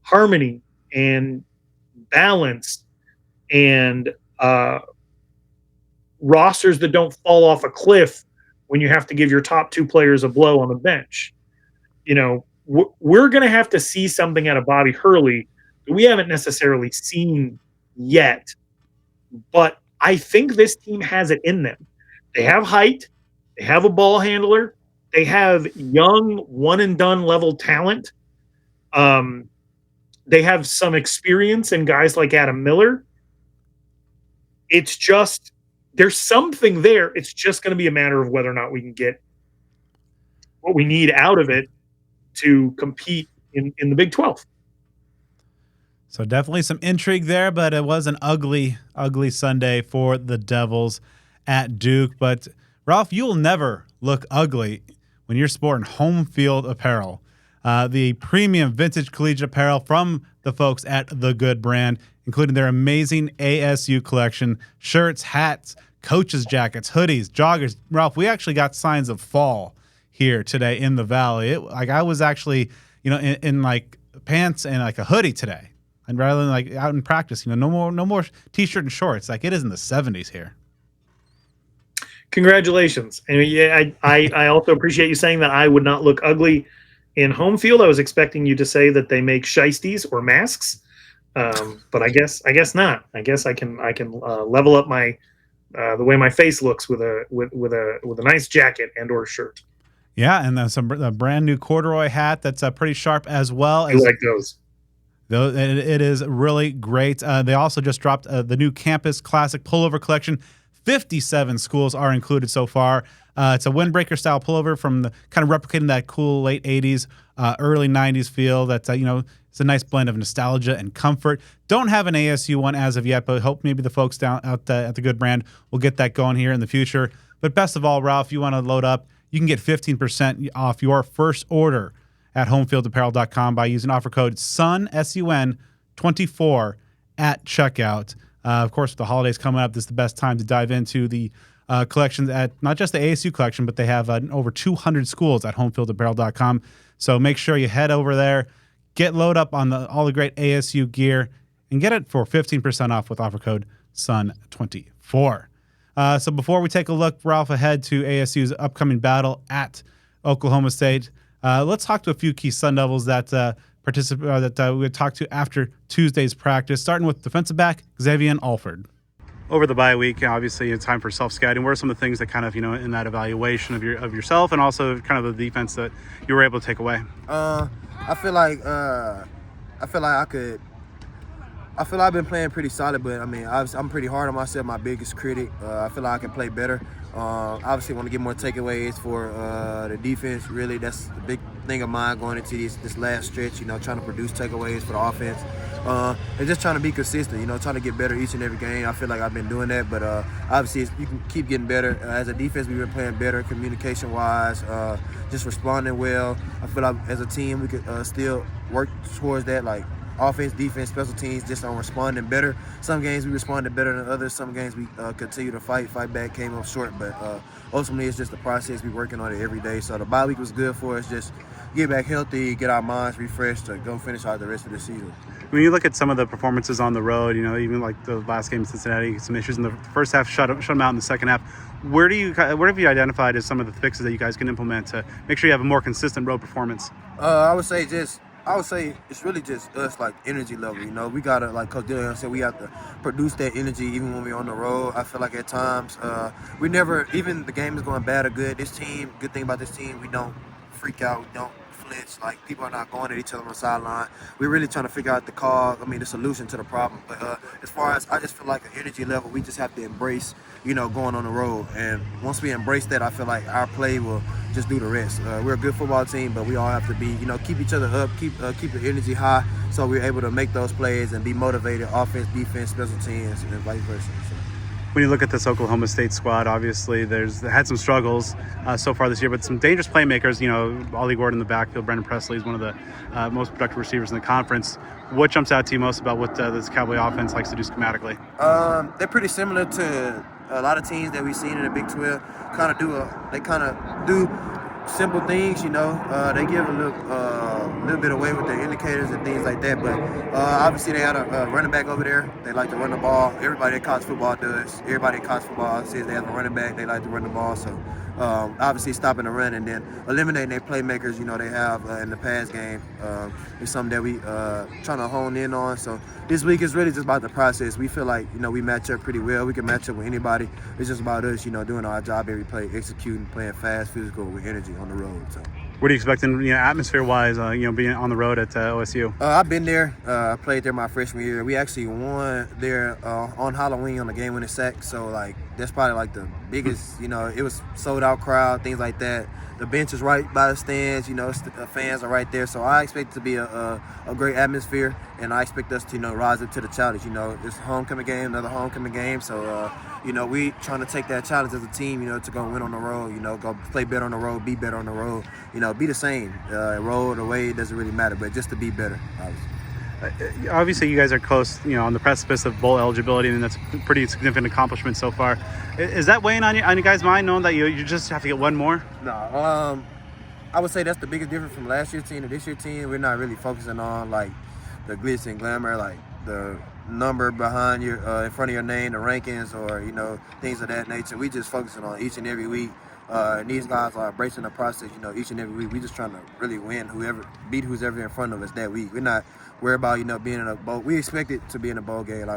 harmony and balance and rosters that don't fall off a cliff when you have to give your top 2 players a blow on the bench? We're going to have to see something out of Bobby Hurley that we haven't necessarily seen yet. But I think this team has it in them. They have height. They have a ball handler. They have young one-and-done level talent. They have some experience in guys like Adam Miller. It's just, there's something there. It's just going to be a matter of whether or not we can get what we need out of it to compete in the Big 12. So definitely some intrigue there, but it was an ugly, ugly Sunday for the Devils at Duke. But Ralph, you will never look ugly when you're sporting home field apparel. The premium vintage collegiate apparel from the folks at The Good Brand, including their amazing ASU collection, shirts, hats, coaches' jackets, hoodies, joggers. Ralph, we actually got signs of fall here today in the Valley. I was actually, in like pants and like a hoodie today. And rather than like out in practice, no more t-shirt and shorts. Like it is in the 70s here. Congratulations. And I also appreciate you saying that I would not look ugly in home field. I was expecting you to say that they make shiesties or masks. But I guess not. I guess I can level up my the way my face looks with a nice jacket and or shirt. Yeah, and a brand new corduroy hat that's pretty sharp as well. I like those. It is really great. They also just dropped the new Campus Classic Pullover Collection. 57 schools are included so far. It's a windbreaker style pullover from the kind of replicating that cool late 80s, early 90s feel. That's it's a nice blend of nostalgia and comfort. Don't have an ASU one as of yet, but hope maybe the folks down out at the Good Brand will get that going here in the future. But best of all, Ralph, you want to load up, you can get 15% off your first order at homefieldapparel.com by using offer code SUN, SUN 24 at checkout. Of course, with the holidays coming up, this is the best time to dive into the collections at not just the ASU collection, but they have over 200 schools at homefieldapparel.com. So make sure you head over there, get load up on all the great ASU gear, and get it for 15% off with offer code SUN24. So before we take a look, Ralph, ahead to ASU's upcoming battle at Oklahoma State, let's talk to a few key Sun Devils that we talked to after Tuesday's practice, starting with defensive back Xavion Alford. Over the bye week, obviously it's time for self-scouting. What are some of the things that kind of, in that evaluation of yourself and also kind of the defense that you were able to take away? I feel like I've been playing pretty solid, but I'm pretty hard on myself, my biggest critic. I feel like I can play better. Obviously want to get more takeaways for the defense. Really, that's the big thing of mine going into this last stretch, trying to produce takeaways for the offense. And just trying to be consistent, trying to get better each and every game. I feel like I've been doing that, but obviously you can keep getting better. As a defense, we've been playing better communication-wise, just responding well. I feel like as a team we could still work towards that, like offense, defense, special teams, just on responding better. Some games we responded better than others. Some games we continue to fight back, came up short. But ultimately, it's just the process. We're working on it every day. So the bye week was good for us. Just get back healthy, get our minds refreshed to go finish out the rest of the season. When you look at some of the performances on the road, even like the last game in Cincinnati, some issues in the first half, shut them out in the second half. Where have you identified as some of the fixes that you guys can implement to make sure you have a more consistent road performance? I would say it's really just us, like energy level. We gotta, like Coach Dillon said, we have to produce that energy even when we're on the road. I feel like at times we never, even the game is going bad or good. This team, good thing about this team, we don't freak out, we don't flinch. Like people are not going at each other on the sideline. We're really trying to figure out the solution to the problem. But as far as I just feel like the energy level, we just have to embrace, going on the road. And once we embrace that, I feel like our play will just do the rest. We're a good football team, but we all have to be, keep each other up, keep the energy high, so we're able to make those plays and be motivated, offense, defense, special teams, and vice versa. So. When you look at this Oklahoma State squad, obviously they had some struggles so far this year, but some dangerous playmakers. Ollie Gordon in the backfield, Brendan Presley is one of the most productive receivers in the conference. What jumps out to you most about what this Cowboy offense likes to do schematically? They're pretty similar to a lot of teams that we've seen in the Big 12. They kind of do simple things, They give a little bit away with their indicators and things like that. But obviously they had a running back over there. They like to run the ball. Everybody in college football does. Everybody in college football says they have a running back. They like to run the ball. So obviously stopping the run and then eliminating their playmakers, they have in the pass game is something that we trying to hone in on. So this week is really just about the process. We feel like, we match up pretty well. We can match up with anybody. It's just about us, doing our job every play, executing, playing fast, physical, with energy on the road. So. What are you expecting, atmosphere-wise, being on the road at OSU? I've been there. I played there my freshman year. We actually won there on Halloween on the game-winning sack. So, that's probably, the biggest, it was sold-out crowd, things like that. The bench is right by the stands, the fans are right there. So I expect it to be a great atmosphere, and I expect us to, rise up to the challenge. It's a homecoming game, another homecoming game. So, we trying to take that challenge as a team, to go win on the road, go play better on the road, be better on the road, be the same. Road, away, it doesn't really matter, but just to be better, obviously. Obviously, you guys are close, on the precipice of bowl eligibility, and that's a pretty significant accomplishment so far. Is that weighing on you guys' mind, knowing that you just have to get one more? No, I would say that's the biggest difference from last year's team to this year's team. We're not really focusing on the glitz and glamour, the number behind your in front of your name, the rankings, or things of that nature. We just focusing on each and every week. And these guys are embracing the process, each and every week. We just trying to really beat who's ever in front of us that week. We're not worried about, being in a bowl. We expect it to be in a bowl game.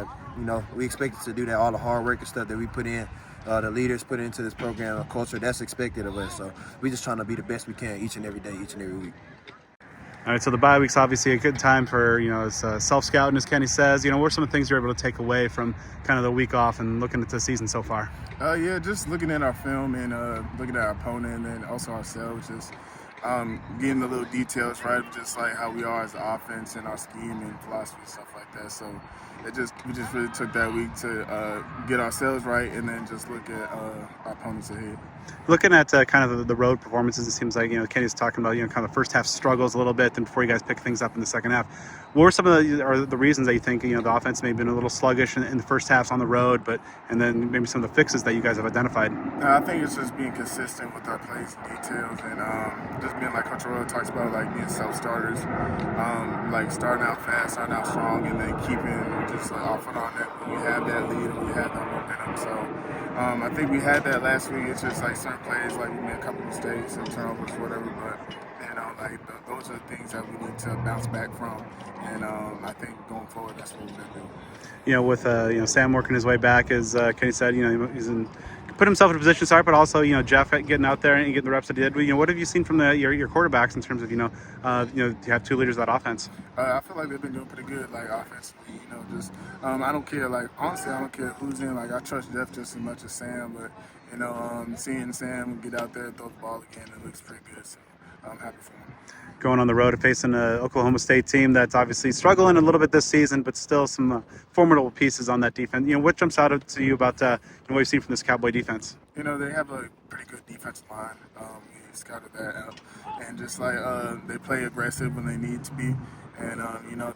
We expect it to do that, all the hard work and stuff that we put in, the leaders put into this program, the culture, that's expected of us. So we just trying to be the best we can each and every day, each and every week. All right, so the bye week's obviously a good time for, self-scouting, as Kenny says. What are some of the things you're able to take away from kind of the week off and looking at the season so far? Just looking at our film and looking at our opponent and also ourselves, just getting the little details right, just like how we are as an offense and our scheme and philosophy and stuff like that. So we just really took that week to get ourselves right and then just look at our opponents ahead. Looking at kind of the road performances, it seems like, Kenny's talking about, kind of the first half struggles a little bit, and before you guys pick things up in the second half. What were some of the reasons that you think, the offense may have been a little sluggish in the first halves on the road, and then maybe some of the fixes that you guys have identified? I think it's just being consistent with our plays and details, and just being like Coach Royal talks about, being self-starters, starting out fast, starting out strong, and then keeping just off and on that when we have that lead and we have that momentum. So I think we had that last week. It's just certain plays, we made a couple mistakes and turnovers, whatever, but those are the things that we need to bounce back from, and I think going forward, that's what we're going to do. With Sam working his way back, as Kenny said, he's put himself in a position to start, but also Jeff getting out there and getting the reps that he did. What have you seen from your quarterbacks in terms of you have two leaders of that offense? I feel like they've been doing pretty good, offensively. I don't care. Honestly, I don't care who's in. I trust Jeff just as much as Sam, but seeing Sam get out there and throw the ball again, it looks pretty good. So I'm happy for him. Going on the road and facing an Oklahoma State team that's obviously struggling a little bit this season, but still some formidable pieces on that defense. What jumps out to you about what you've seen from this Cowboy defense? They have a pretty good defensive line. We scouted that out, and and just like they play aggressive when they need to be, and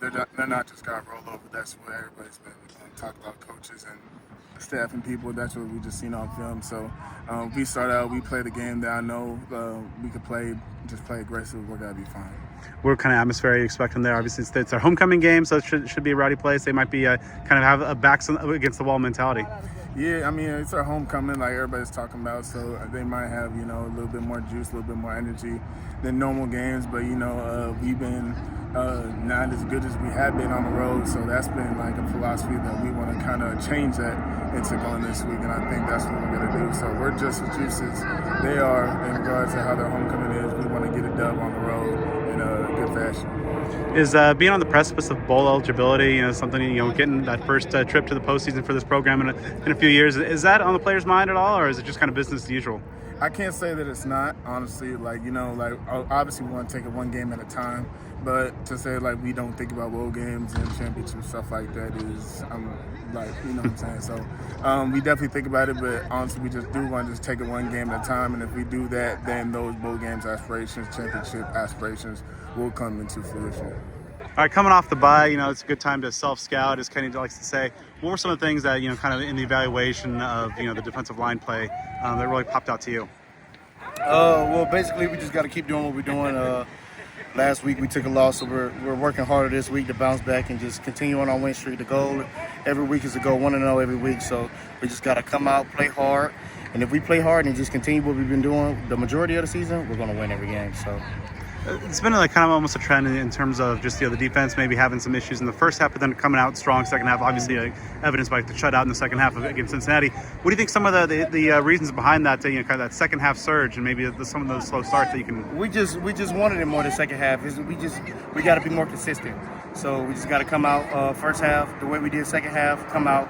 they're not just got roll over. That's what everybody's been talking about, coaches and staff and people. That's what we just seen on film. So we start out, we play the game that I know we could play. Just play aggressive. We're gonna be fine. What kind of atmosphere are you expecting there? Obviously, it's their homecoming game, so it should be a rowdy place. They might be kind of have a backs against the wall mentality. Yeah, I mean, it's our homecoming, like everybody's talking about, so they might have, a little bit more juice, a little bit more energy than normal games, but, we've been not as good as we have been on the road, so that's been like a philosophy that we want to kind of change that into going this week, and I think that's what we're going to do. So we're just as juicy as they are in regards to how their homecoming is. We want to get a dub on the road in a good fashion. Is being on the precipice of bowl eligibility, something, getting that first trip to the postseason for this program in a few years, is that on the players' mind at all, or is it just kind of business as usual? I can't say that it's not, honestly. Obviously we want to take it one game at a time, but to say we don't think about bowl games and championship stuff like that is, what I'm saying. So we definitely think about it, but honestly we just do want to just take it one game at a time, and if we do that, then those bowl games aspirations, championship aspirations will come into fruition. All right, coming off the bye, it's a good time to self-scout, as Kenny likes to say. What were some of the things that, kind of in the evaluation of, the defensive line play that really popped out to you? Well, basically, we just got to keep doing what we're doing. Last week we took a loss, so we're working harder this week to bounce back and just continue on our win streak. The goal every week is to go 1-0 every week, so we just got to come out, play hard, and if we play hard and just continue what we've been doing the majority of the season, we're going to win every game. So. It's been kind of almost a trend in terms of just the defense maybe having some issues in the first half, but then coming out strong second half. Obviously, evidenced by the shutout in the second half against Cincinnati. What do you think some of the reasons behind that? Kind of that second half surge and maybe some of those slow starts that you can. We just wanted it more the second half. We got to be more consistent. So we just got to come out first half the way we did second half. Come out,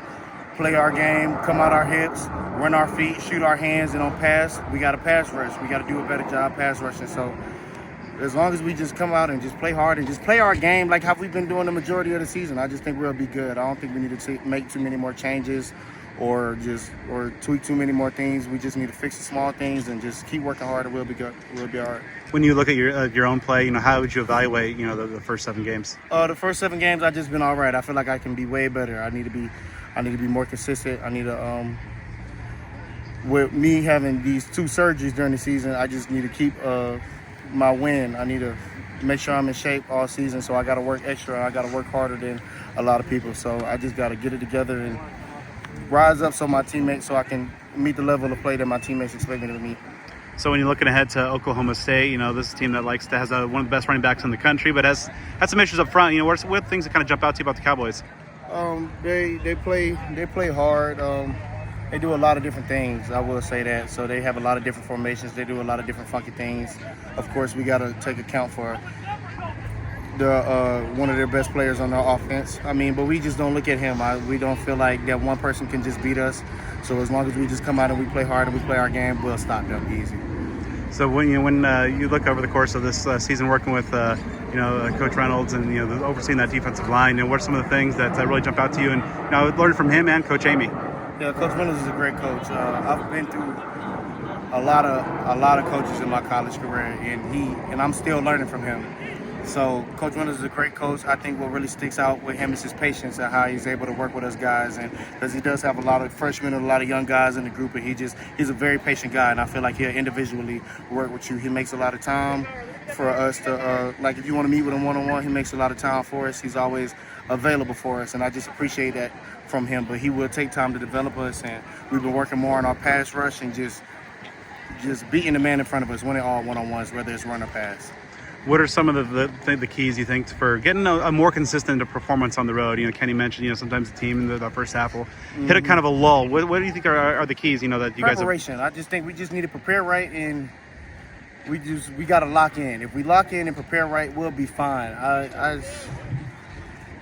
play our game, come out our hips, run our feet, shoot our hands, and on pass we got to pass rush. We got to do a better job pass rushing. So. As long as we just come out and just play hard and just play our game like how we've been doing the majority of the season, I just think we'll be good. I don't think we need to make too many more changes or tweak too many more things. We just need to fix the small things and just keep working hard, and we'll be good. We'll be all right. When you look at your own play, how would you evaluate the first 7 games? The first 7 games I've just been all right. I feel like I can be way better. I need to be more consistent. I need to with me having these 2 surgeries during the season, I just need to keep my win. I need to make sure I'm in shape all season, so I got to work extra. I got to work harder than a lot of people. So I just got to get it together and rise up so I can meet the level of play that my teammates expect me to meet. So when you're looking ahead to Oklahoma State, this is a team that has one of the best running backs in the country, but has some issues up front. What are things that kind of jump out to you about the Cowboys? They play hard. They do a lot of different things, I will say that. So they have a lot of different formations. They do a lot of different funky things. Of course, we got to take account for one of their best players on their offense. But we just don't look at him. We don't feel like that one person can just beat us. So as long as we just come out and we play hard and we play our game, we'll stop them easy. So when you look over the course of this season, working with Coach Reynolds and overseeing that defensive line, what are some of the things that really jump out to you? And learning from him and Coach Amy. Yeah, Coach Reynolds is a great coach. I've been through a lot of coaches in my college career, and I'm still learning from him. So Coach Reynolds is a great coach. I think what really sticks out with him is his patience and how he's able to work with us guys, and because he does have a lot of freshmen and a lot of young guys in the group, and he's a very patient guy, and I feel like he'll individually work with you. He makes a lot of time for us to if you want to meet with him one-on-one, he makes a lot of time for us. He's always available for us, and I just appreciate that from him. But he will take time to develop us, and we've been working more on our pass rush and just beating the man in front of us, winning all one-on-ones, whether it's run or pass. What are some of the keys you think for getting a more consistent performance on the road? Kenny mentioned sometimes the team in the first half will hit a kind of a lull. What do you think are the keys? That you guys have? Preparation. I just think we just need to prepare right, and we got to lock in. If we lock in and prepare right, we'll be fine.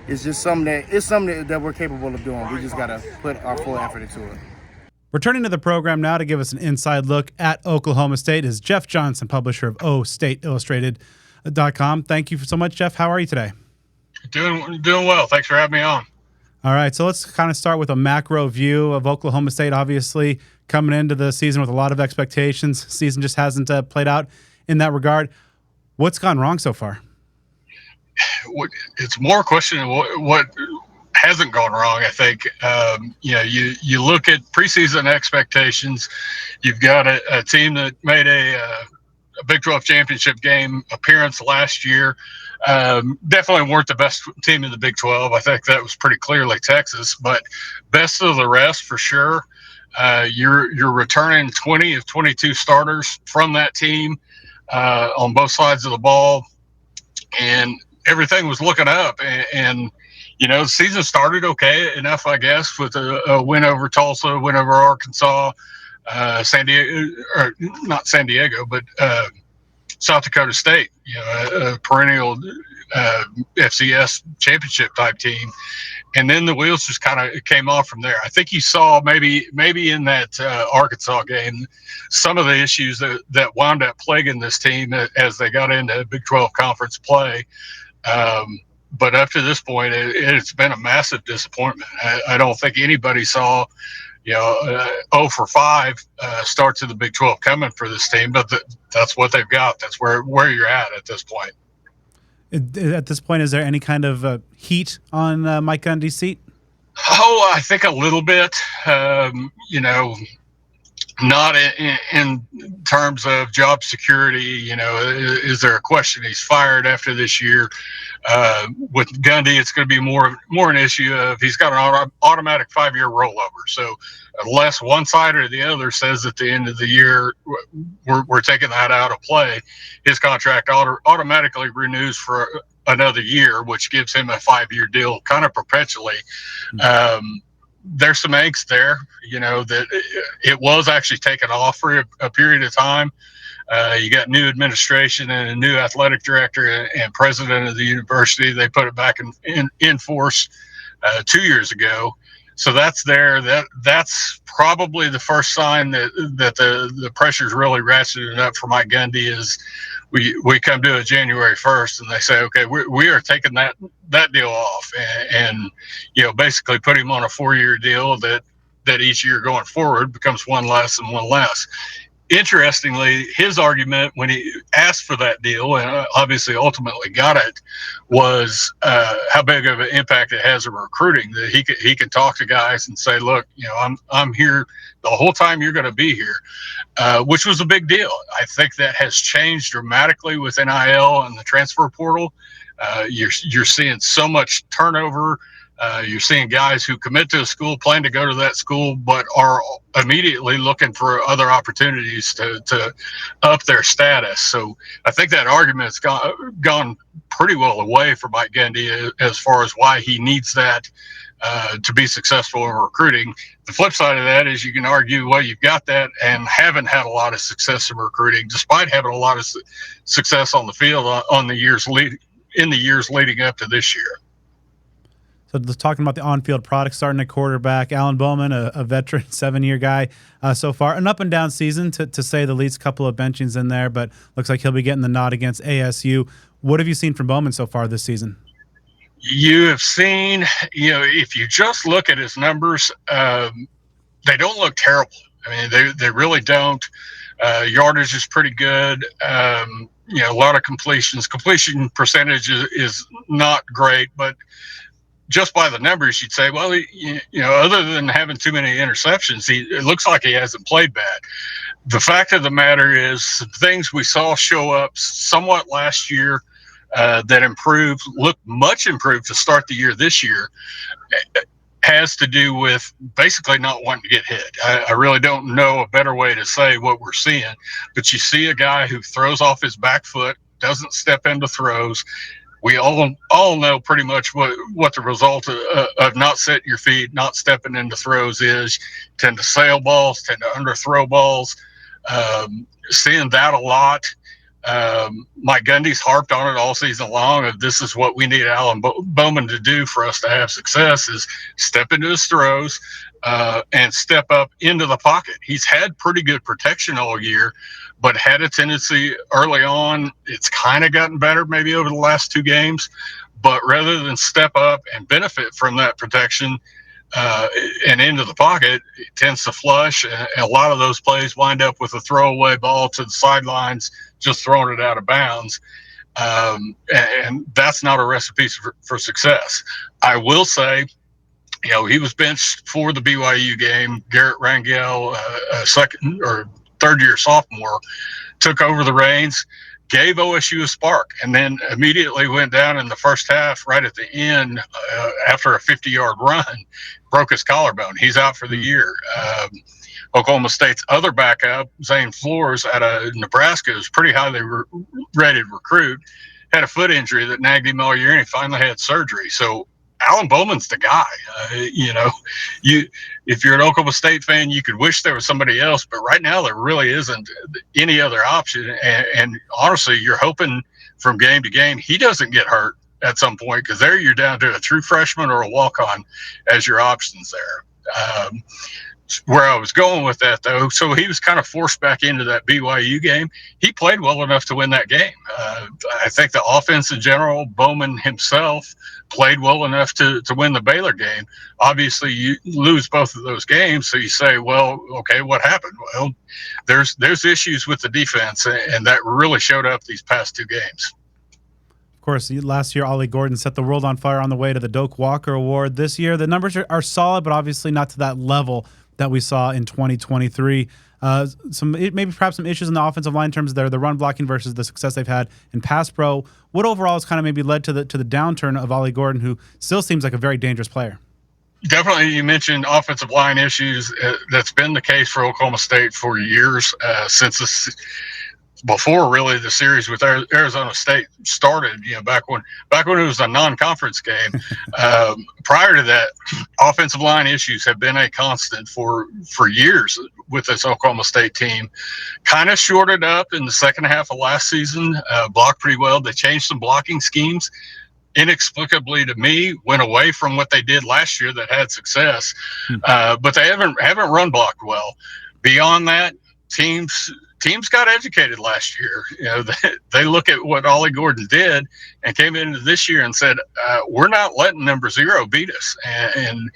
It's just something that we're capable of doing. We just got to put our full effort into it. Returning to the program now to give us an inside look at Oklahoma State is Jeff Johnson, publisher of OStateIllustrated.com. Thank you so much, Jeff. How are you today? Doing well. Thanks for having me on. All right, so let's kind of start with a macro view of Oklahoma State. Obviously, coming into the season with a lot of expectations. Season just hasn't played out in that regard. What's gone wrong so far? It's more a question of what hasn't gone wrong. I think you look at preseason expectations. You've got a team that made a Big 12 championship game appearance last year. Definitely weren't the best team in the Big 12. I think that was pretty clearly Texas, but best of the rest for sure. You're returning 20 of 22 starters from that team on both sides of the ball, and everything was looking up. And the season started okay enough, I guess, with a win over Tulsa, a win over Arkansas, San Diego, or not San Diego, but South Dakota State, a perennial FCS championship type team. And then the wheels just kind of came off from there. I think you saw maybe in that Arkansas game some of the issues that wound up plaguing this team as they got into Big 12 conference play. But up to this point, it's been a massive disappointment. I don't think anybody saw, 0 for 5 start to the Big 12 coming for this team, but that's what they've got. That's where you're at this point. At this point, is there any kind of heat on Mike Gundy's seat? Oh, I think a little bit. Not in terms of job security. Is there a question he's fired after this year? With Gundy, it's going to be more an issue of he's got an automatic 5-year rollover. So unless one side or the other says at the end of the year we're taking that out of play, his contract automatically renews for another year, which gives him a 5-year deal kind of perpetually. There's some angst there, that it was actually taken off for a period of time. You got new administration and a new athletic director and president of the university. They put it back in force 2 years ago. So that's there. That's probably the first sign that the pressure's really ratcheted up for Mike Gundy is we come to a January 1st and they say, okay, we are taking that deal off and basically put him on a 4-year deal that each year going forward becomes one less and one less. Interestingly, his argument when he asked for that deal and obviously ultimately got it was how big of an impact it has on recruiting. That he can talk to guys and say, look, I'm here the whole time you're going to be here, which was a big deal. I think that has changed dramatically with NIL and the transfer portal. You're seeing so much turnover. You're seeing guys who commit to a school, plan to go to that school, but are immediately looking for other opportunities to up their status. So I think that argument's gone pretty well away for Mike Gundy as far as why he needs that to be successful in recruiting. The flip side of that is you can argue, well, you've got that and haven't had a lot of success in recruiting, despite having a lot of success on the field in the years leading up to this year. So just talking about the on-field product, starting at quarterback, Alan Bowman, a veteran 7-year guy so far. An up-and-down season, to say the least, couple of benchings in there, but looks like he'll be getting the nod against ASU. What have you seen from Bowman so far this season? You have seen, if you just look at his numbers, they don't look terrible. I mean, they really don't. Yardage is pretty good. A lot of completions. Completion percentage is not great, but just by the numbers, you'd say, well, other than having too many interceptions, it looks like he hasn't played bad. The fact of the matter is, things we saw show up somewhat last year that looked much improved to start the year this year, has to do with basically not wanting to get hit. I really don't know a better way to say what we're seeing, but you see a guy who throws off his back foot, doesn't step into throws. We all know pretty much what the result of not setting your feet, not stepping into throws is. Tend to sail balls, tend to underthrow balls. Seeing that a lot. Mike Gundy's harped on it all season long of this is what we need Alan Bowman to do for us to have success is step into his throws and step up into the pocket. He's had pretty good protection all year, but had a tendency early on. It's kind of gotten better maybe over the last 2 games, but rather than step up and benefit from that protection and into the pocket, it tends to flush. And a lot of those plays wind up with a throwaway ball to the sidelines, just throwing it out of bounds. And that's not a recipe for success. I will say, he was benched for the BYU game. Garrett Rangel, a second or third year sophomore, took over the reins, gave OSU a spark, and then immediately went down in the first half right at the end after a 50-yard run, broke his collarbone. He's out for the year. Oklahoma State's other backup, Zane Flores, out of Nebraska, is pretty highly rated recruit, had a foot injury that nagged him all year, and he finally had surgery. So Alan Bowman's the guy. If you're an Oklahoma State fan, you could wish there was somebody else, but right now there really isn't any other option. And honestly, you're hoping from game to game he doesn't get hurt at some point, because there you're down to a true freshman or a walk-on as your options there. Where I was going with that, though, so he was kind of forced back into that BYU game. He played well enough to win that game. I think the offense in general, Bowman himself, played well enough to win the Baylor game. Obviously, you lose both of those games, so you say, well, okay, what happened? Well, there's issues with the defense, and that really showed up these past two games. Of course, last year, Ollie Gordon set the world on fire on the way to the Doak Walker Award. This year, the numbers are solid, but obviously not to that level that we saw in 2023. Perhaps some issues in the offensive line in terms of the run blocking versus the success they've had in pass pro. What overall has kind of maybe led to the downturn of Ollie Gordon, who still seems like a very dangerous player? Definitely, you mentioned offensive line issues. That's been the case for Oklahoma State for years, before really the series with Arizona State started, back when it was a non-conference game. Prior to that, offensive line issues have been a constant for years with this Oklahoma State team. Kind of shorted up in the second half of last season, blocked pretty well. They changed some blocking schemes. Inexplicably to me, went away from what they did last year that had success, but they haven't run blocked well. Beyond that, teams got educated last year. They look at what Ollie Gordon did and came into this year and said, we're not letting number 0 beat us. And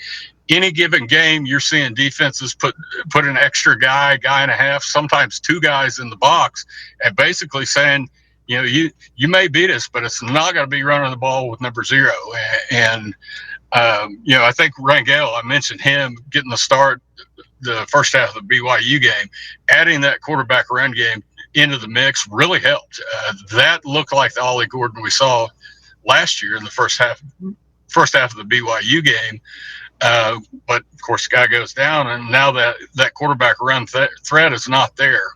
any given game, you're seeing defenses put an extra guy and a half, sometimes 2 guys in the box, and basically saying, you may beat us, but it's not going to be running the ball with number 0. And I think Rangel, I mentioned him getting the start the first half of the BYU game, adding that quarterback run game into the mix really helped. That looked like the Ollie Gordon we saw last year in the first half of the BYU game. But of course, the guy goes down, and now that quarterback run threat is not there.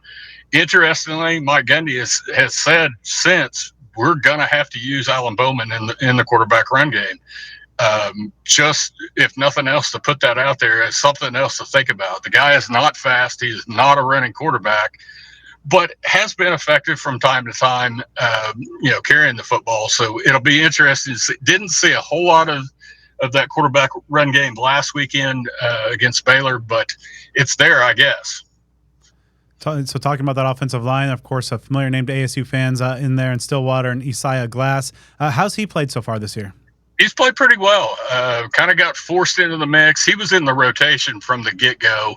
Interestingly, Mike Gundy has said since, we're going to have to use Alan Bowman in the quarterback run game. Just if nothing else, to put that out there as something else to think about. The guy is not fast. He is not a running quarterback, but has been effective from time to time, carrying the football. So it'll be interesting to see. Didn't see a whole lot of that quarterback run game last weekend against Baylor, but it's there, I guess. So talking about that offensive line, of course, a familiar name to ASU fans in there in Stillwater, and Isaiah Glass. How's he played so far this year? He's played pretty well. Kind of got forced into the mix. He was in the rotation from the get-go.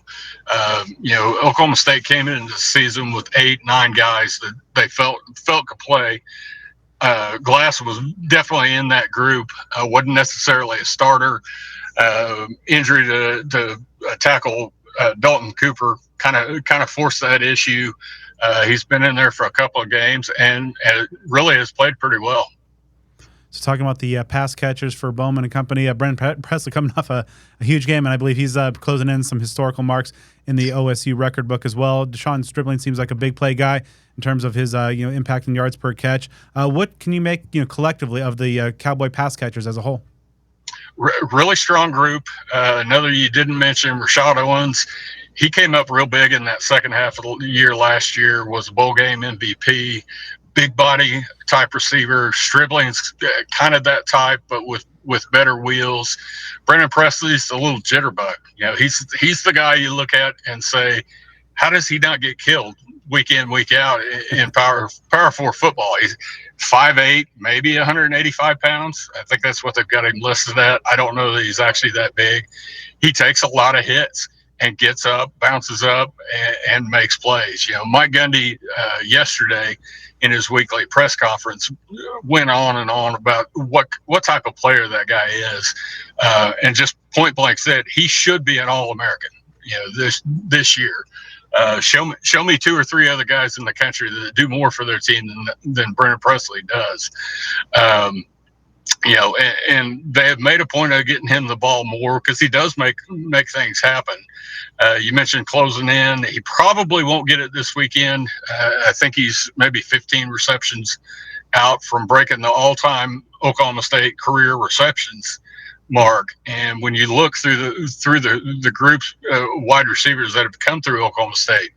Oklahoma State came into the season with 8-9 guys that they felt could play. Glass was definitely in that group. Wasn't necessarily a starter. Injury to tackle Dalton Cooper kind of forced that issue. He's been in there for a couple of games and really has played pretty well. So talking about the pass catchers for Bowman and company, Brennan Presley coming off a huge game, and I believe he's closing in some historical marks in the OSU record book as well. Deshaun Stribling seems like a big play guy in terms of his impact in yards per catch. What can you make collectively of the Cowboy pass catchers as a whole? Really strong group. Another you didn't mention, Rashad Owens. He came up real big in that second half of the year last year, was a bowl game MVP. Big body type receiver. Stribling's kind of that type, but with better wheels. Brennan Presley's a little jitterbug. He's the guy you look at and say, how does he not get killed week in, week out in Power 4 football? He's 5'8", maybe 185 pounds. I think that's what they've got him listed at. I don't know that he's actually that big. He takes a lot of hits, and gets up, bounces up, and makes plays. Mike Gundy yesterday in his weekly press conference went on and on about what type of player that guy is, and just point blank said he should be an All-American. This year. Show me 2 or 3 other guys in the country that do more for their team than Brennan Presley does. And they have made a point of getting him the ball more because he does make things happen. You mentioned closing in. He probably won't get it this weekend. I think he's maybe 15 receptions out from breaking the all-time Oklahoma State career receptions mark. And when you look through the groups, wide receivers that have come through Oklahoma State,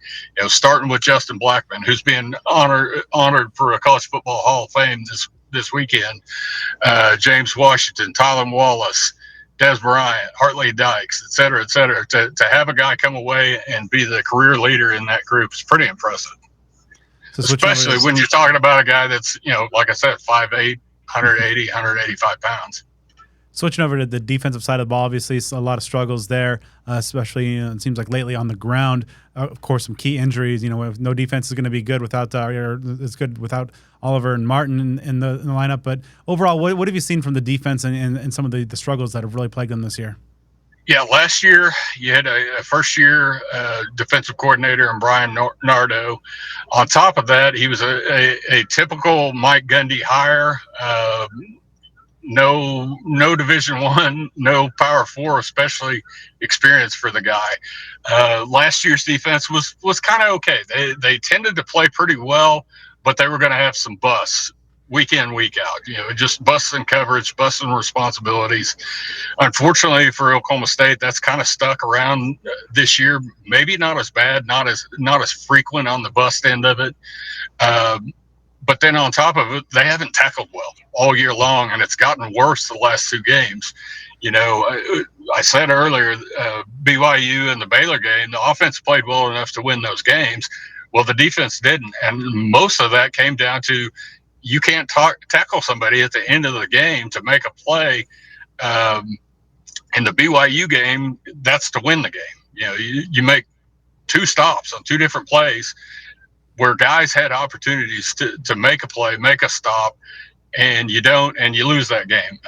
starting with Justin Blackman, who's been honored for a College Football Hall of Fame this weekend, James Washington, Tylan Wallace, Des Bryant, Hartley Dykes, et cetera, to have a guy come away and be the career leader in that group is pretty impressive. So especially when you're talking about a guy that's, like I said, 5'8", 180, 185 pounds. Switching over to the defensive side of the ball, obviously a lot of struggles there, especially it seems like lately on the ground. Of course, some key injuries. No defense is going to be good without Oliver and Martin in the lineup. But overall, what have you seen from the defense and some of the struggles that have really plagued them this year? Yeah, last year you had a first-year defensive coordinator in Brian Nardo. On top of that, he was a typical Mike Gundy hire. No Division I, no Power 4, especially experience for the guy. Last year's defense was kind of okay. They tended to play pretty well, but they were going to have some busts week in, week out. Just busts in coverage, busts in responsibilities. Unfortunately for Oklahoma State, that's kind of stuck around this year. Maybe not as bad, not as frequent on the bust end of it. But then on top of it, they haven't tackled well all year long, and it's gotten worse the last 2 games. I said earlier, BYU and the Baylor game, the offense played well enough to win those games. Well, the defense didn't, and most of that came down to you can't tackle somebody at the end of the game to make a play. In the BYU game, that's to win the game. You make 2 stops on 2 different plays where guys had opportunities to make a play, make a stop, and you don't, and you lose that game.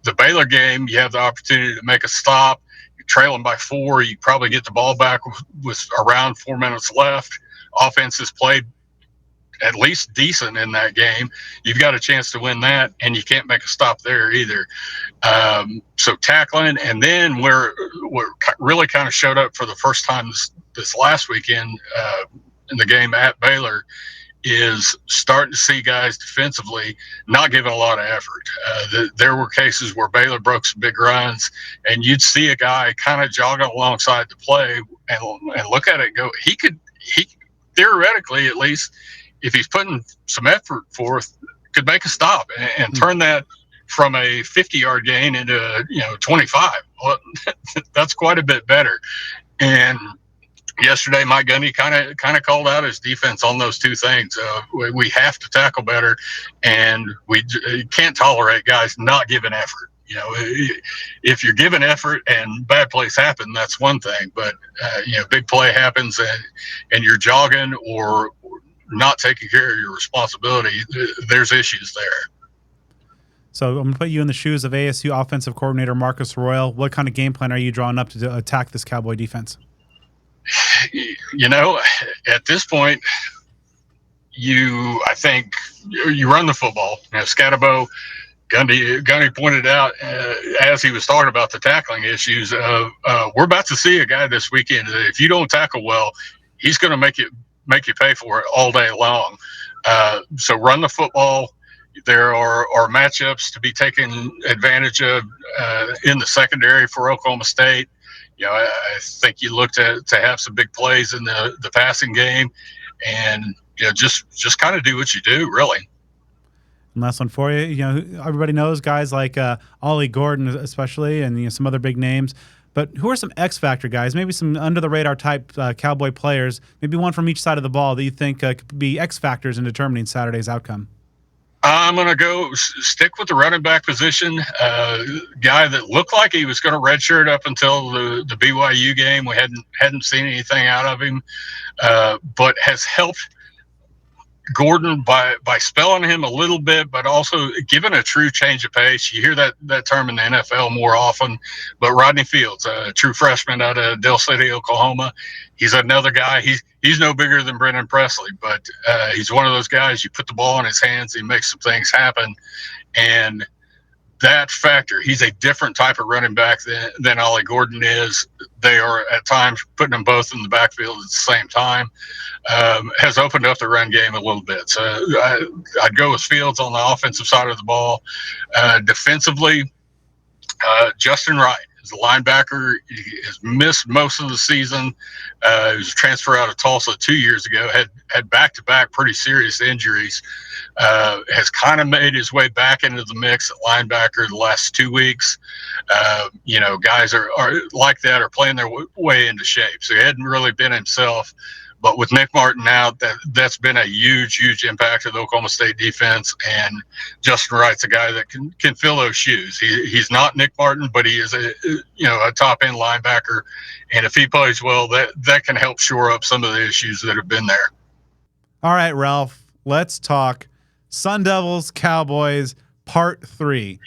The Baylor game, you have the opportunity to make a stop. You're trailing by 4. You probably get the ball back with around 4 minutes left. Offense has played at least decent in that game. You've got a chance to win that, and you can't make a stop there either. So tackling, and then where really kind of showed up for the first time this last weekend, in the game at Baylor, is starting to see guys defensively not giving a lot of effort. There were cases where Baylor broke some big runs, and you'd see a guy kind of jogging alongside the play and look at it and go, he theoretically, at least, if he's putting some effort forth, could make a stop and turn that from a 50-yard gain into 25. Well, that's quite a bit better. And yesterday, Mike Gundy kind of called out his defense on those 2 things. We have to tackle better, and we can't tolerate guys not giving effort. If you're giving effort and bad plays happen, that's one thing. But big play happens and you're jogging or not taking care of your responsibility, there's issues there. So I'm going to put you in the shoes of ASU offensive coordinator Marcus Royal. What kind of game plan are you drawing up to attack this Cowboy defense? At this point, I think you run the football. Scatterbo, Gundy pointed out as he was talking about the tackling issues. We're about to see a guy this weekend that if you don't tackle well, he's going to make you pay for it all day long. So run the football. There are matchups to be taken advantage of in the secondary for Oklahoma State. I think you look to have some big plays in the passing game, and just kind of do what you do, really. And last one for you. Everybody knows guys like Ollie Gordon, especially, and some other big names. But who are some X factor guys? Maybe some under the radar type Cowboy players. Maybe one from each side of the ball that you think could be X factors in determining Saturday's outcome. I'm going to go stick with the running back position. Guy that looked like he was going to redshirt up until the BYU game. We hadn't seen anything out of him, but has helped Gordon by spelling him a little bit, but also giving a true change of pace. You hear that term in the NFL more often, but Rodney Fields, a true freshman out of Dell City, Oklahoma, he's another guy. He's no bigger than Brendan Presley, but he's one of those guys, you put the ball in his hands, he makes some things happen. And that factor, he's a different type of running back than Ollie Gordon is. They are at times putting them both in the backfield at the same time. Has opened up the run game a little bit. So I'd go with Fields on the offensive side of the ball. Defensively, Justin Wright is a linebacker. He has missed most of the season. He was a transfer out of Tulsa 2 years ago, had back-to-back pretty serious injuries. Has kind of made his way back into the mix at linebacker the last 2 weeks. Guys are like that, are playing their way into shape. So he hadn't really been himself. But with Nick Martin out, that's been a huge impact to the Oklahoma State defense. And Justin Wright's a guy that can fill those shoes. He's not Nick Martin, but he is a top end linebacker. And if he plays well, that can help shore up some of the issues that have been there. All right, Ralph, let's talk Sun Devils Cowboys Part 3.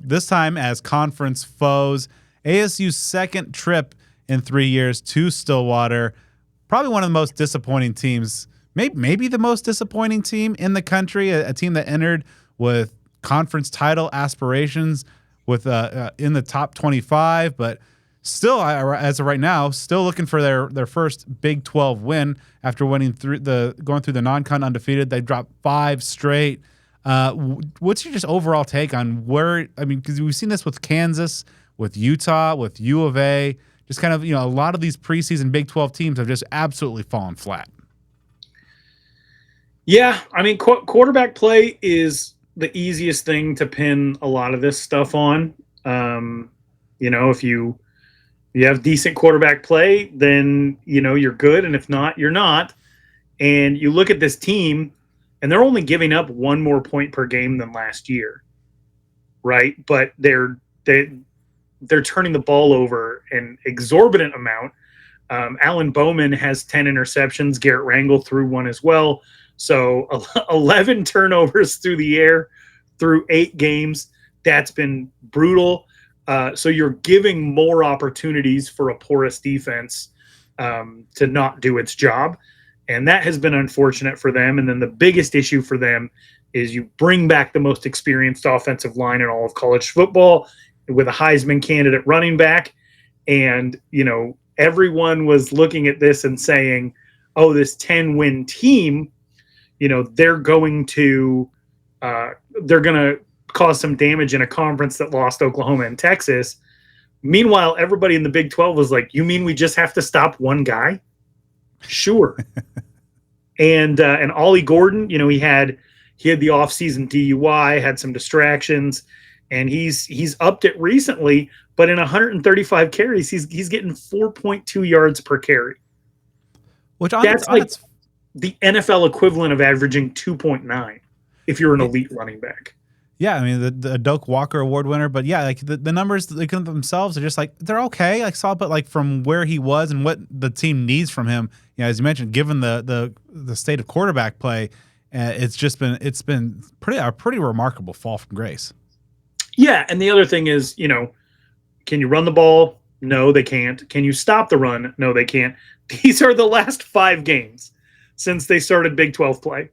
This time as conference foes. ASU's second trip in 3 years to Stillwater. Probably one of the most disappointing teams, maybe the most disappointing team in the country, a team that entered with conference title aspirations with in the top 25, but still, as of right now, still looking for their first Big 12 win after going through the non-con undefeated. They dropped 5 straight. What's your just overall take on because we've seen this with Kansas, with Utah, with U of A, just kind of, a lot of these preseason Big 12 teams have just absolutely fallen flat. Yeah, quarterback play is the easiest thing to pin a lot of this stuff on. If you have decent quarterback play, then, you're good. And if not, you're not. And you look at this team, and they're only giving up 1 more point per game than last year, right? But they're turning the ball over an exorbitant amount. Alan Bowman has 10 interceptions. Garrett Rangel threw 1 as well. So 11 turnovers through the air through 8 games. That's been brutal. So you're giving more opportunities for a porous defense to not do its job. And that has been unfortunate for them. And then the biggest issue for them is you bring back the most experienced offensive line in all of college football with a Heisman candidate running back. And, everyone was looking at this and saying, oh, this 10-win team, they're going to cause some damage in a conference that lost Oklahoma and Texas. Meanwhile, everybody in the Big 12 was like, you mean we just have to stop one guy? Sure. And Ollie Gordon, he had the offseason DUI, had some distractions, and he's upped it recently, but in 135 carries, he's getting 4.2 yards per carry. That's the NFL equivalent of averaging 2.9 if you're an elite running back. Yeah, the Doak Walker Award winner, but yeah, like the numbers themselves are just like they're okay, like solid, but like from where he was and what the team needs from him, as you mentioned, given the state of quarterback play, it's been a pretty remarkable fall from grace. Yeah, and the other thing is, can you run the ball? No, they can't. Can you stop the run? No, they can't. These are the last 5 games since they started Big 12 play.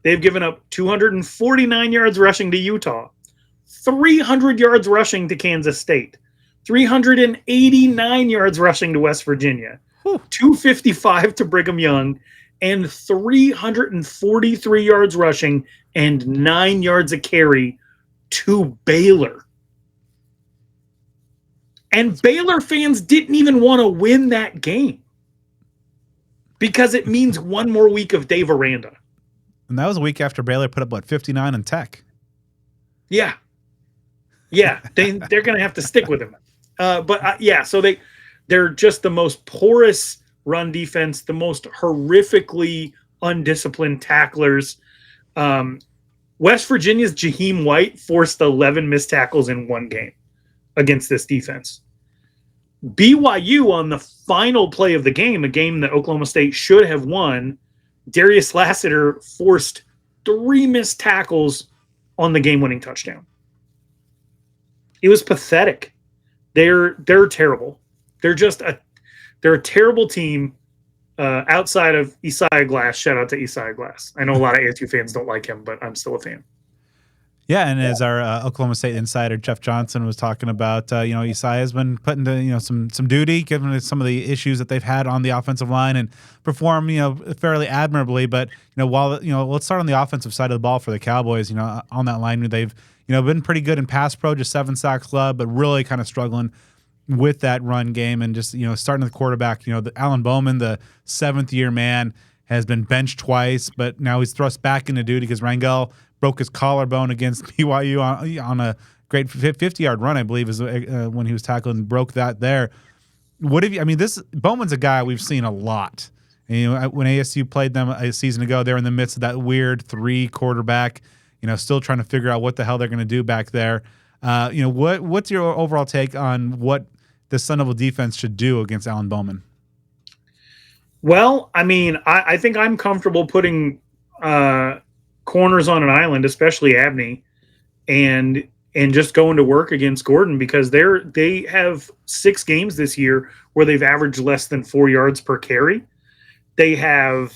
They've given up 249 yards rushing to Utah, 300 yards rushing to Kansas State, 389 yards rushing to West Virginia, 255 to Brigham Young, and 343 yards rushing and 9 yards a carry to Baylor. And Baylor fans didn't even want to win that game because it means 1 more week of Dave Aranda. And that was a week after Baylor put up, 59 in Tech. Yeah. Yeah, they're going to have to stick with him. So they're just the most porous run defense, the most horrifically undisciplined tacklers. West Virginia's Jaheim White forced 11 missed tackles in one game against this defense. BYU on the final play of the game, a game that Oklahoma State should have won, Darius Lassiter forced 3 missed tackles on the game-winning touchdown. It was pathetic. They're terrible. They're a terrible team outside of Isaiah Glass. Shout out to Isaiah Glass. I know a lot of ASU fans don't like him, but I'm still a fan. Yeah, and as our Oklahoma State insider Jeff Johnson was talking about, Isaiah's been put into some duty, given some of the issues that they've had on the offensive line, and perform fairly admirably. But let's start on the offensive side of the ball for the Cowboys. On that line, they've been pretty good in pass pro, just 7 sacks club, but really kind of struggling with that run game, and just starting the quarterback. The Alan Bowman, the 7th-year man, has been benched twice, but now he's thrust back into duty because Rangel broke his collarbone against BYU on a great 50-yard run, I believe, is when he was tackled and broke that there. This Bowman's a guy we've seen a lot. And, when ASU played them a season ago, they're in the midst of that weird 3 quarterback, still trying to figure out what the hell they're going to do back there. What's your overall take on what the Sun Devil defense should do against Alan Bowman? Well, I think I'm comfortable putting corners on an island, especially Abney, and just going to work against Gordon, because they have 6 games this year where they've averaged less than 4 yards per carry. They have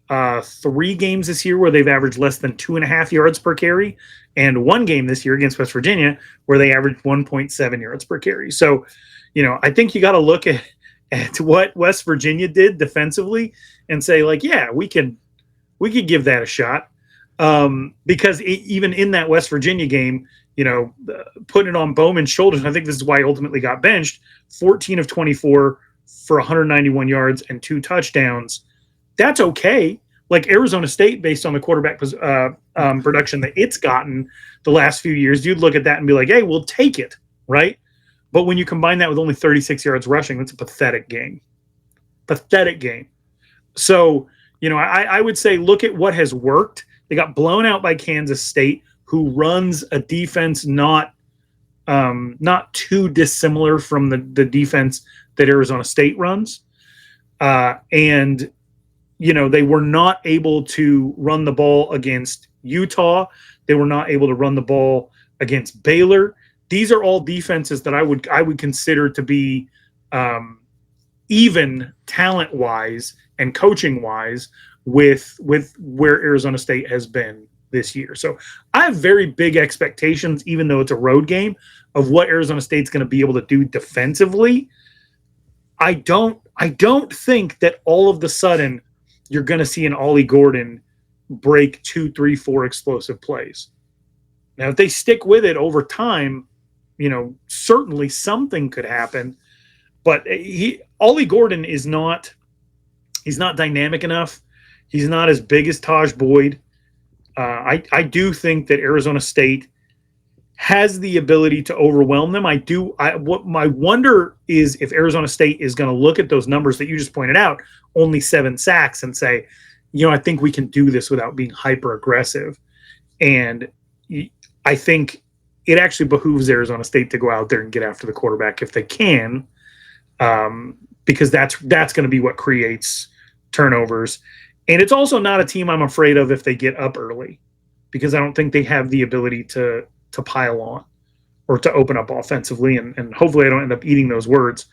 3 games this year where they've averaged less than 2.5 yards per carry, and 1 game this year against West Virginia where they averaged 1.7 yards per carry. So, I think you got to look at what West Virginia did defensively and say, we could give that a shot. Because even in that West Virginia game, putting it on Bowman's shoulders, and I think this is why he ultimately got benched, 14 of 24 for 191 yards and 2 touchdowns. That's okay. Like Arizona State, based on the quarterback production that it's gotten the last few years, you'd look at that and be like, hey, we'll take it, right? But when you combine that with only 36 yards rushing, that's a pathetic game. Pathetic game. So, I would say look at what has worked. They got blown out by Kansas State, who runs a defense not too dissimilar from the defense that Arizona State runs. And they were not able to run the ball against Utah. They were not able to run the ball against Baylor. These are all defenses that I would consider to be even talent-wise and coaching-wise with where Arizona State has been this year. So I have very big expectations, even though it's a road game, of what Arizona State's going to be able to do defensively. I don't think that all of the sudden you're going to see an Ollie Gordon break 2, 3, 4 explosive plays. Now, if they stick with it over time, certainly something could happen. But Ollie Gordon he's not dynamic enough. He's not as big as Taj Boyd. I do think that Arizona State has the ability to overwhelm them. What my wonder is if Arizona State is going to look at those numbers that you just pointed out, only 7 sacks, and say, I think we can do this without being hyper aggressive. And I think it actually behooves Arizona State to go out there and get after the quarterback if they can, because that's going to be what creates turnovers. And it's also not a team I'm afraid of if they get up early, because I don't think they have the ability to pile on or to open up offensively. And hopefully I don't end up eating those words,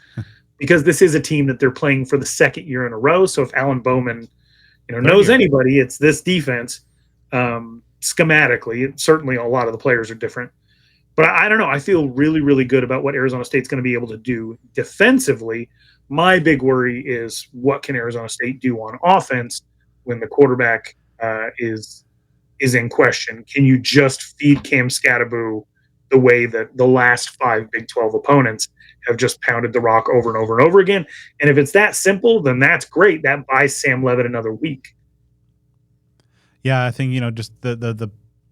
because this is a team that they're playing for the 2nd year in a row. So if Alan Bowman, knows anybody, it's this defense. Schematically, certainly a lot of the players are different. But I don't know. I feel really, really good about what Arizona State's going to be able to do defensively. My big worry is what can Arizona State do on offense when the quarterback is in question. Can you just feed Cam Scattaboo the way that the last 5 Big 12 opponents have just pounded the rock over and over and over again? And if it's that simple, then that's great. That buys Sam Levitt another week. Yeah, I think, just the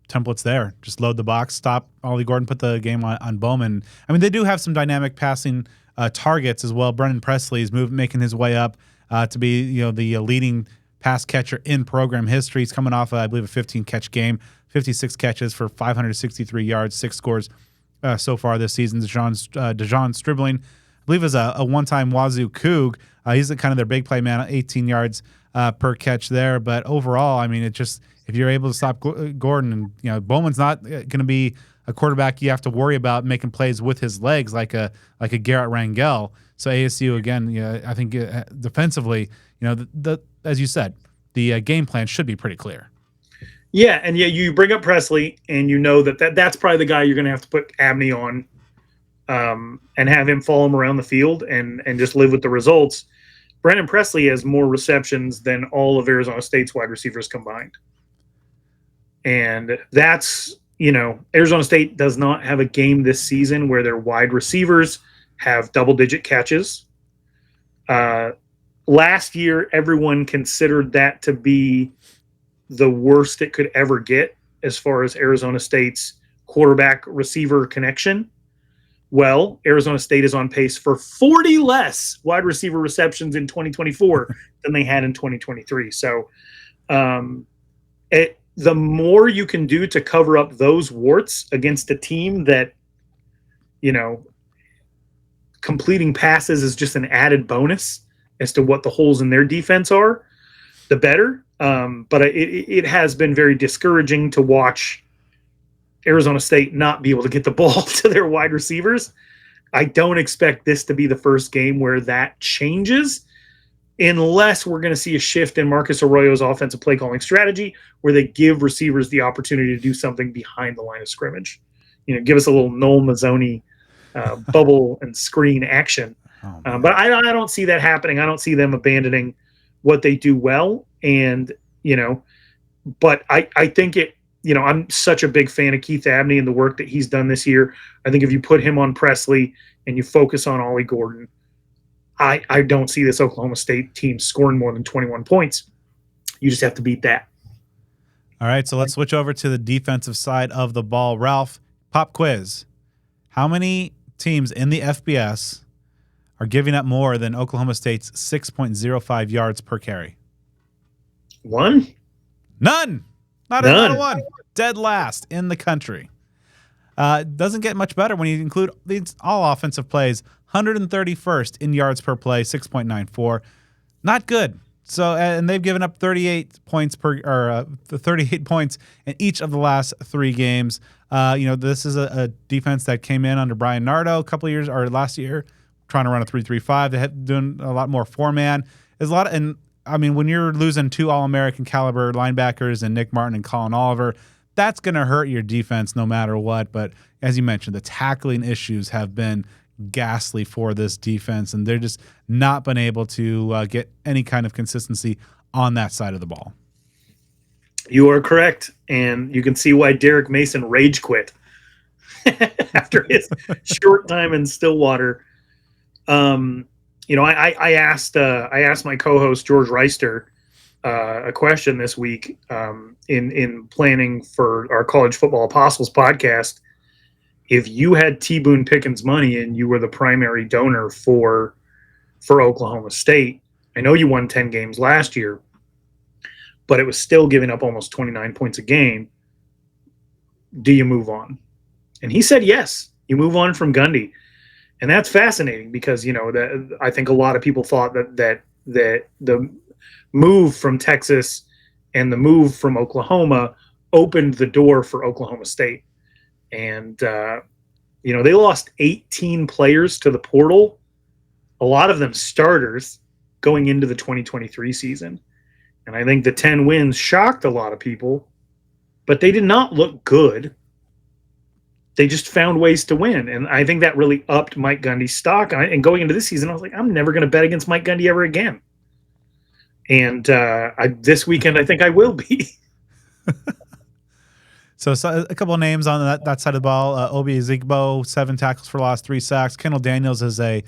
template's there. Just load the box, stop Ollie Gordon, put the game on Bowman. They do have some dynamic passing targets as well. Brennan Presley's making his way up to be, the leading pass catcher in program history. He's coming off, I believe, a 15-catch game, 56 catches for 563 yards, 6 scores so far this season. DeJon Stribling, I believe, is a one-time Wazoo Coug. He's kind of their big play man, 18 yards per catch there. But overall, I mean, it just, if you're able to stop Gordon, and Bowman's not going to be a quarterback you have to worry about making plays with his legs like a Garrett Rangel. So ASU again, I think defensively, as you said, the game plan should be pretty clear. Yeah, and you bring up Presley, and that's probably the guy you're going to have to put Abney on, and have him follow him around the field and just live with the results. Brennan Presley has more receptions than all of Arizona State's wide receivers combined. And that's, Arizona State does not have a game this season where their wide receivers have double-digit catches. Last year, everyone considered that to be the worst it could ever get as far as Arizona State's quarterback-receiver connection. Well, Arizona State is on pace for 40 less wide receiver receptions in 2024 than they had in 2023. So the more you can do to cover up those warts against a team that, completing passes is just an added bonus as to what the holes in their defense are, the better. But it has been very discouraging to watch Arizona State not be able to get the ball to their wide receivers. I don't expect this to be the first game where that changes, unless we're going to see a shift in Marcus Arroyo's offensive play calling strategy where they give receivers the opportunity to do something behind the line of scrimmage. Give us a little Noel Mazzoni bubble and screen action. But I don't see that happening. I don't see them abandoning what they do well. And, but I think I'm such a big fan of Keith Abney and the work that he's done this year. I think if you put him on Presley and you focus on Ollie Gordon, I don't see this Oklahoma State team scoring more than 21 points. You just have to beat that. All right, so let's switch over to the defensive side of the ball. Ralph, pop quiz. How many teams in the FBS are giving up more than Oklahoma State's 6.05 yards per carry? One? None. Not a one. Dead last in the country. Doesn't get much better when you include all offensive plays. 131st in yards per play, 6.94. Not good. So, and they've given up 38 points 38 points in each of the last 3 games. This is a defense that came in under Brian Nardo a couple of years, or last year, trying to run a 3-3-5. They had doing a lot more 4-man. There's a lot, and I mean, when you're losing 2 All-American caliber linebackers and Nick Martin and Colin Oliver, that's going to hurt your defense no matter what. But as you mentioned, the tackling issues have been ghastly for this defense, and they're just not been able to get any kind of consistency on that side of the ball. You are correct, and you can see why Derek Mason rage quit after his short time in Stillwater. I asked my co-host George Reister a question this week in planning for our College Football Apostles podcast. If you had T. Boone Pickens money and you were the primary donor for Oklahoma State, I know you won 10 games last year, but it was still giving up almost 29 points a game. Do you move on? And he said yes. You move on from Gundy. And that's fascinating because, I think a lot of people thought that the move from Texas and the move from Oklahoma opened the door for Oklahoma State. And, they lost 18 players to the portal, a lot of them starters, going into the 2023 season. And I think the 10 wins shocked a lot of people, but they did not look good. They just found ways to win. And I think that really upped Mike Gundy's stock. And going into this season, I was like, I'm never going to bet against Mike Gundy ever again. And this weekend, I think I will be. So a couple of names on that side of the ball. Obi Ezigbo, 7 tackles for loss, 3 sacks. Kendall Daniels was a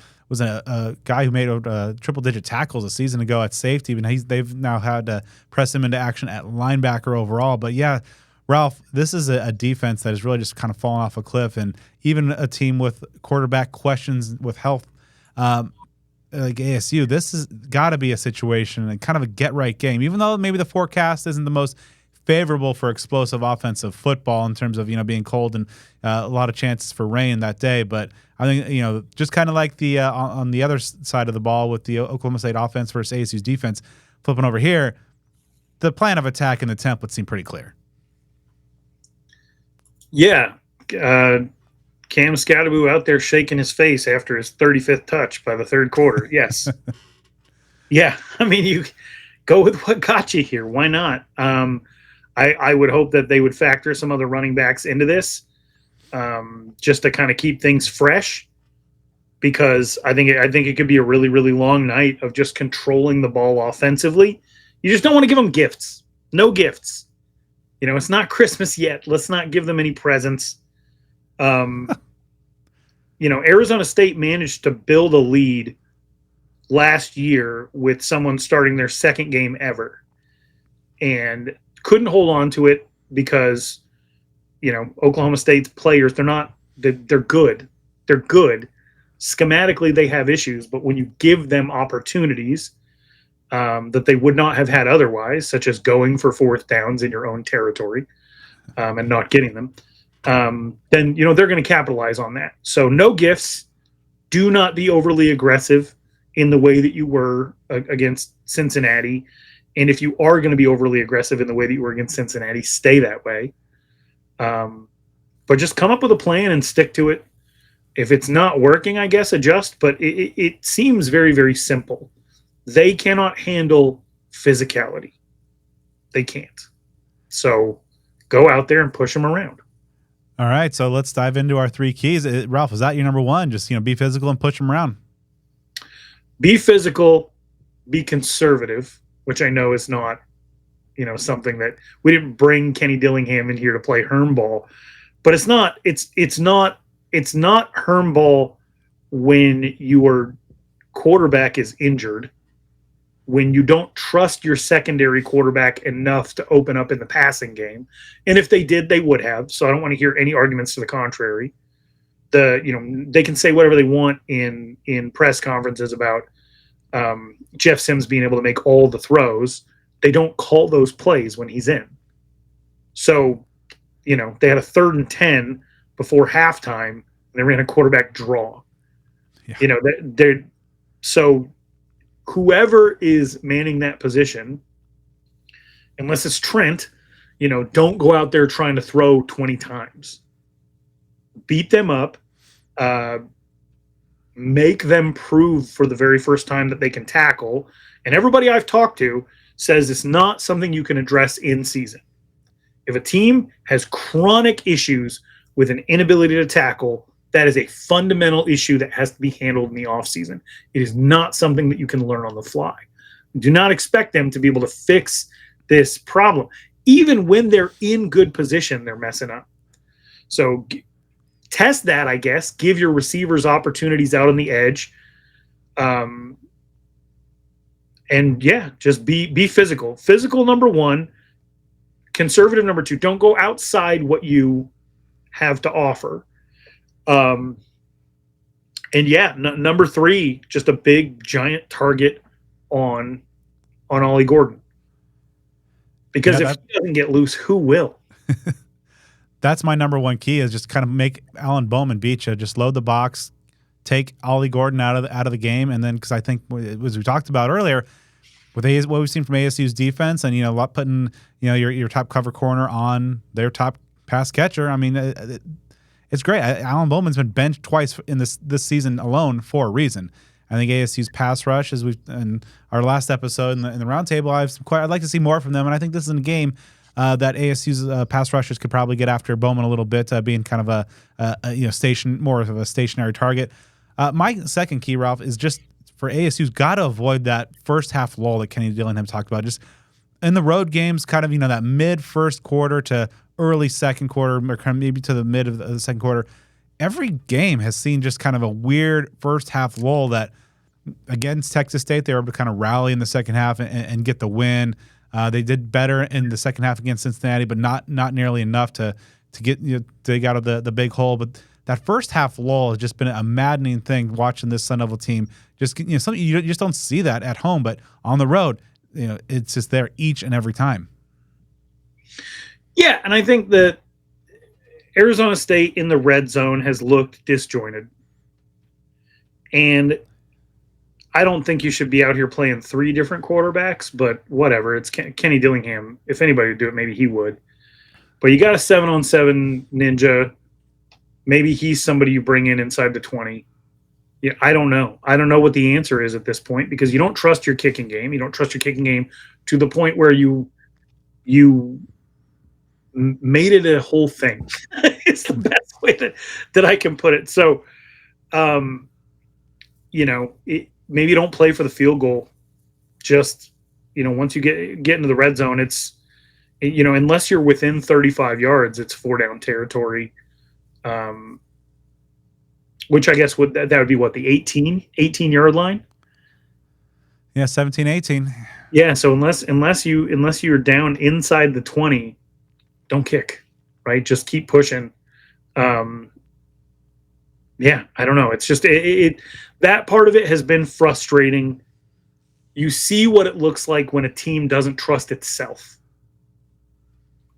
guy who made triple-digit tackles a season ago at safety, and they've now had to press him into action at linebacker overall. But yeah, Ralph, this is a defense that has really just kind of fallen off a cliff, and even a team with quarterback questions with health. like ASU, this has got to be a situation and kind of a get-right game, even though maybe the forecast isn't the most favorable for explosive offensive football in terms of, being cold and a lot of chances for rain that day. But I think, just kind of like the on the other side of the ball with the Oklahoma State offense versus ASU's defense, flipping over here, the plan of attack and the template seem pretty clear. Yeah. Cam Scadaboo out there shaking his face after his 35th touch by the third quarter. Yes. Yeah. I mean, you go with what got you here. Why not? I would hope that they would factor some other running backs into this, just to kind of keep things fresh, because I think it could be a really, really long night of just controlling the ball offensively. You just don't want to give them gifts. No gifts. It's not Christmas yet. Let's not give them any presents. Arizona State managed to build a lead last year with someone starting their second game ever and couldn't hold on to it because, Oklahoma State's players, they're good. They're good. Schematically, they have issues, but when you give them opportunities that they would not have had otherwise, such as going for fourth downs in your own territory and not getting them, then they're going to capitalize on that. So no gifts. Do not be overly aggressive in the way that you were against Cincinnati. And if you are going to be overly aggressive in the way that you were against Cincinnati, stay that way. But just come up with a plan and stick to it. If it's not working, I guess adjust. But it seems very, very simple. They cannot handle physicality. They can't. So go out there and push them around. All right, so let's dive into our three keys. Ralph, is that your number one? Just, be physical and push them around. Be physical, be conservative, which I know is not, something that we didn't bring Kenny Dillingham in here to play Herm ball, but it's not Herm ball when your quarterback is injured, when you don't trust your secondary quarterback enough to open up in the passing game. And if they did, they would have. So I don't want to hear any arguments to the contrary. They can say whatever they want in press conferences about Jeff Sims being able to make all the throws. They don't call those plays when he's in. So, they had a 3rd and 10 before halftime, and they ran a quarterback draw. Yeah. So whoever is manning that position, unless it's Trent, don't go out there trying to throw 20 times. Beat them up. Make them prove for the very first time that they can tackle. And everybody I've talked to says it's not something you can address in season. If a team has chronic issues with an inability to tackle, that is a fundamental issue that has to be handled in the offseason. It is not something that you can learn on the fly. Do not expect them to be able to fix this problem. Even when they're in good position, they're messing up. So test that, I guess. Give your receivers opportunities out on the edge. And yeah, just be physical. Physical, number one. Conservative, number two. Don't go outside what you have to offer. And yeah, number three, just a big giant target on Ollie Gordon. Because if he doesn't get loose, who will? That's my number one key, is just kind of make Alan Bowman beat you. Just load the box, take Ollie Gordon out of the game, and then, because I think, as we talked about earlier, with what we've seen from ASU's defense, and putting your top cover corner on their top pass catcher. I mean, it's great. Alan Bowman's been benched twice in this season alone for a reason. I think ASU's pass rush, as in our last episode in the roundtable, I'd like to see more from them, and I think this is a game that ASU's pass rushers could probably get after Bowman a little bit, being kind of more of a stationary target. My second key, Ralph, is just for ASU's got to avoid that first half lull that Kenny Dillingham talked about. Just in the road games, kind of that mid first quarter to early second quarter, or kind of maybe to the mid of the second quarter. Every game has seen just kind of a weird first half lull that against Texas State, they were able to kind of rally in the second half and get the win. They did better in the second half against Cincinnati, but not nearly enough to get dig out of the big hole. But that first half lull has just been a maddening thing watching this Sun Devil team. Just, something you just don't see that at home, but on the road, it's just there each and every time. Yeah, and I think that Arizona State in the red zone has looked disjointed. And I don't think you should be out here playing 3 different quarterbacks, but whatever. It's Kenny Dillingham. If anybody would do it, maybe he would. But you got a 7-on-7 ninja. Maybe he's somebody you bring in inside the 20. Yeah, I don't know. I don't know what the answer is at this point because you don't trust your kicking game. You don't trust your kicking game to the point where you made it a whole thing. It's the best way that I can put it. So, maybe you don't play for the field goal. Just, once you get into the red zone, it's, unless you're within 35 yards, it's 4-down territory. Which I guess that would be what, the 18-yard line? Yeah, 17, 18. Yeah, so unless you're down inside the 20, don't kick, right? Just keep pushing. Yeah, I don't know. It's just that part of it has been frustrating. You see what it looks like when a team doesn't trust itself.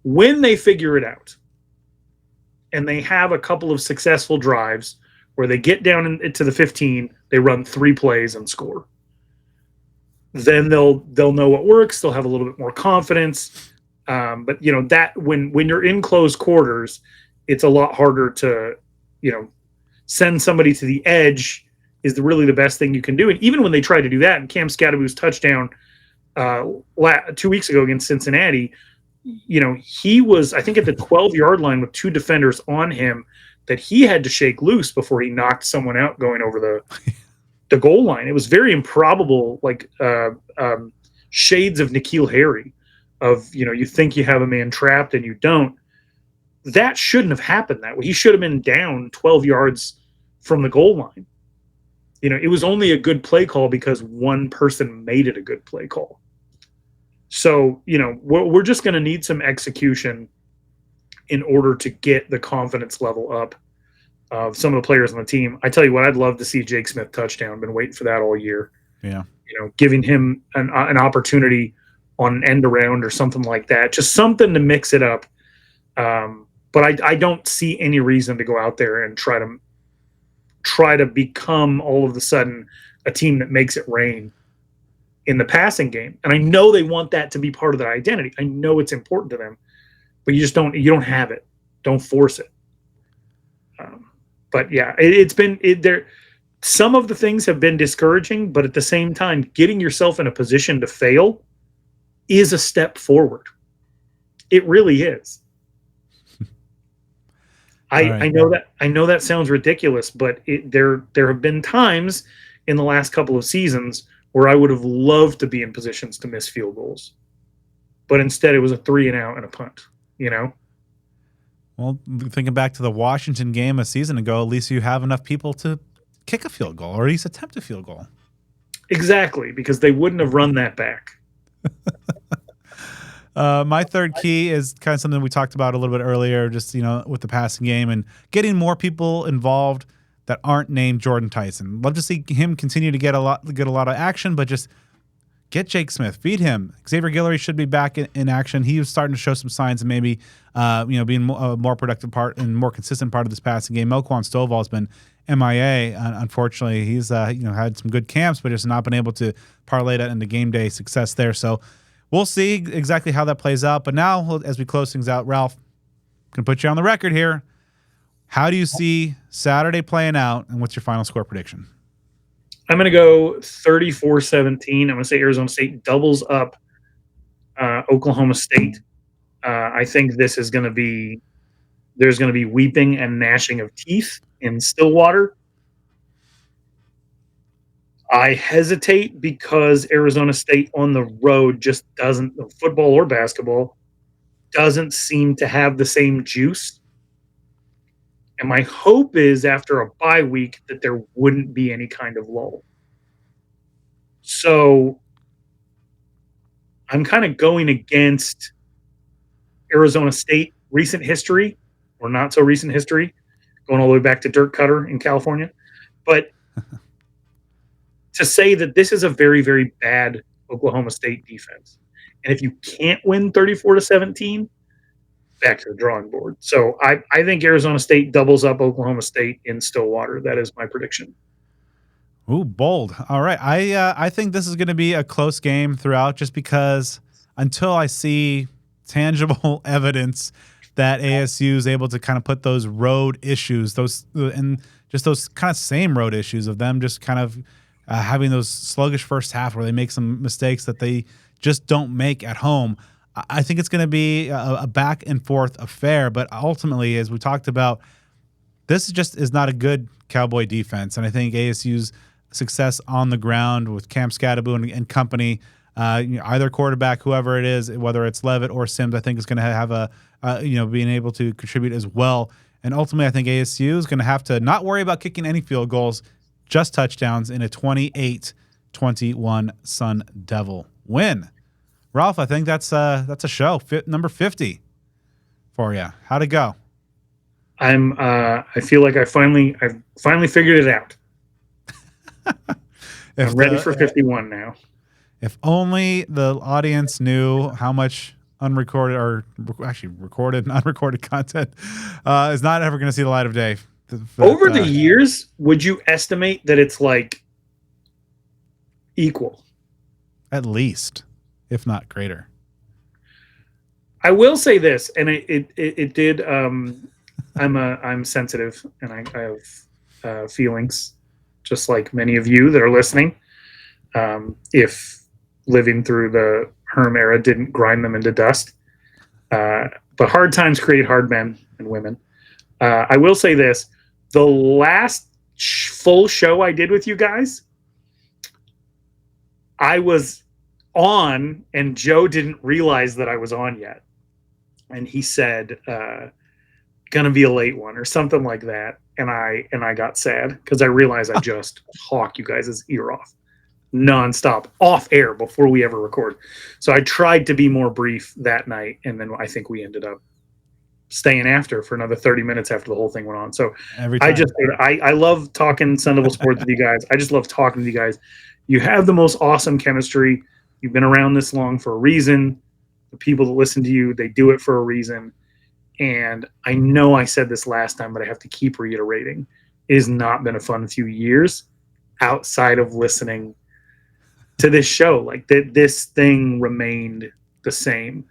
When they figure it out and they have a couple of successful drives where they get down into the 15, they run 3 plays and score. Then they'll know what works. They'll have a little bit more confidence. But that when you're in close quarters, it's a lot harder to, send somebody to the edge is really the best thing you can do. And even when they try to do that, and Cam Scadaboo's touchdown 2 weeks ago against Cincinnati, he was, I think, at the 12-yard line with 2 defenders on him that he had to shake loose before he knocked someone out going over the goal line. It was very improbable, like shades of N'Keal Harry of, you think you have a man trapped and you don't. That shouldn't have happened that way. He should have been down 12 yards from the goal line. It was only a good play call because one person made it a good play call. So, we're just going to need some execution in order to get the confidence level up of some of the players on the team. I tell you what, I'd love to see Jake Smith touchdown. Been waiting for that all year. Yeah. Giving him an opportunity on an end around or something like that. Just something to mix it up. But I don't see any reason to go out there and try to become all of a sudden a team that makes it rain in the passing game. And I know they want that to be part of their identity. I know it's important to them, but you don't have it. Don't force it. But yeah, it's been there. Some of the things have been discouraging, but at the same time, getting yourself in a position to fail is a step forward. It really is. I know that sounds ridiculous, but there have been times in the last couple of seasons where I would have loved to be in positions to miss field goals, but instead it was a 3-and-out and a punt. Well, thinking back to the Washington game a season ago, at least you have enough people to kick a field goal or at least attempt a field goal. Exactly, because they wouldn't have run that back. My third key is kind of something we talked about a little bit earlier, just, with the passing game and getting more people involved that aren't named Jordan Tyson. Love to see him continue to get a lot of action, but just get Jake Smith, feed him. Xavier Guillory should be back in action. He was starting to show some signs of maybe, being a more productive part and more consistent part of this passing game. Melquan Stovall has been MIA. Unfortunately, he's had some good camps, but just not been able to parlay that into game day success there. So we'll see exactly how that plays out. But now, as we close things out, Ralph, I'm going to put you on the record here. How do you see Saturday playing out, and what's your final score prediction? I'm going to go 34-17. I'm going to say Arizona State doubles up Oklahoma State. I think this is going to be – there's going to be weeping and gnashing of teeth in Stillwater. I hesitate because Arizona State on the road just doesn't – football or basketball doesn't seem to have the same juice. And my hope is after a bye week that there wouldn't be any kind of lull. So I'm kind of going against Arizona State recent history or not so recent history going all the way back to Dirk Cutter in California. But to say that this is a very, very bad Oklahoma State defense, and if you can't win 34-17, back to the drawing board. So I think Arizona State doubles up Oklahoma State in Stillwater. That is my prediction. Ooh, bold. All right. I think this is going to be a close game throughout, just because until I see tangible evidence that ASU is able to kind of put those road issues, those kind of same road issues of them just kind of having those sluggish first half where they make some mistakes that they just don't make at home. I think it's going to be a back and forth affair, but ultimately, as we talked about, this is not a good Cowboy defense, and I think ASU's success on the ground with Cam Scadaboo and company, either quarterback, whoever it is, whether it's Levitt or Sims, I think is going to have being able to contribute as well. And ultimately, I think ASU is going to have to not worry about kicking any field goals, just touchdowns in a 28-21 Sun Devil win. Ralph, I think that's a show, number 50 for you. How'd it go? I feel like I've finally figured it out. I'm ready for 51 now. If only the audience knew how much unrecorded, or actually recorded and unrecorded content is not ever going to see the light of day. Over the years, would you estimate that it's like equal? At least, if not greater. I will say this, and it did. I'm sensitive, and I have feelings, just like many of you that are listening. If living through the Herm era didn't grind them into dust, but hard times create hard men and women. I will say this: the last full show I did with you guys, I was on, and Joe didn't realize that I was on yet, and he said, "Gonna be a late one" or something like that, and I got sad because I realized I just hawk you guys' ear off nonstop off air before we ever record. So I tried to be more brief that night, and then I think we ended up staying after for another 30 minutes after the whole thing went on. So I love talking Sun Devil sports with you guys. I just love talking to you guys. You have the most awesome chemistry. You've been around this long for a reason. The people that listen to you, they do it for a reason. And I know I said this last time, but I have to keep reiterating. It has not been a fun few years outside of listening to this show. Like this thing remained the same.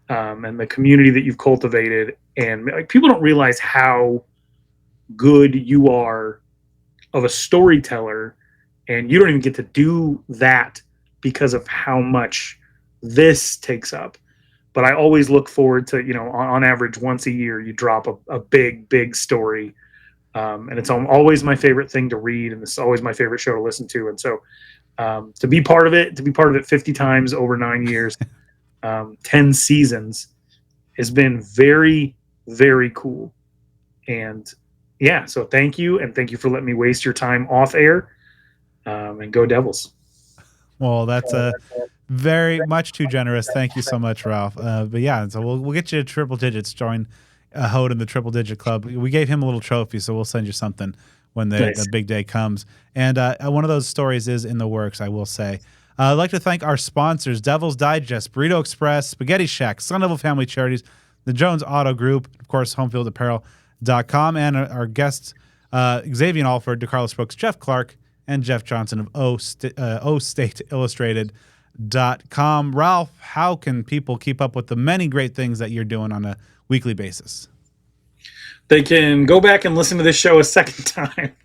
And the community that you've cultivated, and like, people don't realize how good you are of a storyteller, and you don't even get to do that because of how much this takes up. But I always look forward to, on average, once a year, you drop a big story. And it's always my favorite thing to read, and it's always my favorite show to listen to. And so to be part of it 50 times over 9 years, 10 seasons, has been very, very cool. And yeah, so thank you. And thank you for letting me waste your time off air, and go Devils. Well, that's very much too generous. Thank you so much, Ralph. But yeah, so we'll get you to triple digits. Join Hode in the triple digit club. We gave him a little trophy, so we'll send you something when the big day comes. And one of those stories is in the works, I will say. I'd like to thank our sponsors: Devil's Digest, Burrito Express, Spaghetti Shack, Sun Devil Family Charities, the Jones Auto Group, of course, HomefieldApparel.com, and our guests, Xavion Alford, DeCarlos Brooks, Jeff Clark, and Jeff Johnson of O State Illustrated.com. Ralph, how can people keep up with the many great things that you're doing on a weekly basis? They can go back and listen to this show a second time.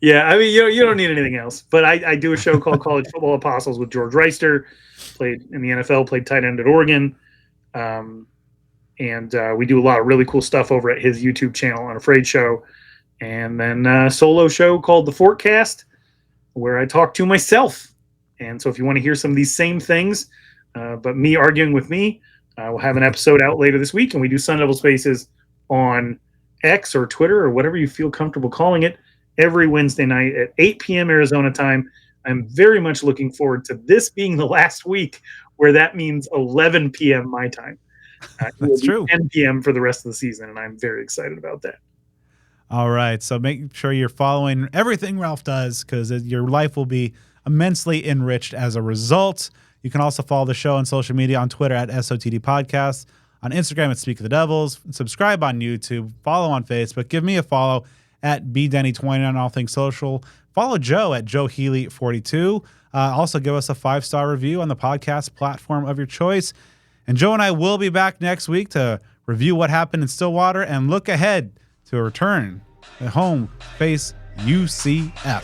Yeah, I mean, you don't need anything else. But I do a show called College Football Apostles with George Reister, played in the NFL, played tight end at Oregon. And we do a lot of really cool stuff over at his YouTube channel, Unafraid Show. And then a solo show called The Forecast, where I talk to myself. And so if you want to hear some of these same things, but me arguing with me, we'll have an episode out later this week. And we do Sun Devil Spaces on X or Twitter or whatever you feel comfortable calling it, every Wednesday night at 8 p.m. Arizona time. I'm very much looking forward to this being the last week where that means 11 p.m. my time. It will That's be true. 10 p.m. for the rest of the season, and I'm very excited about that. All right. So make sure you're following everything Ralph does, because your life will be immensely enriched as a result. You can also follow the show on social media on Twitter at SOTD Podcast, on Instagram at Speak of the Devils, subscribe on YouTube, follow on Facebook, give me a follow at BDenny20 on all things social. Follow Joe at Joe Healy42. Also give us a 5-star review on the podcast platform of your choice. And Joe and I will be back next week to review what happened in Stillwater and look ahead to a return at home face UCF.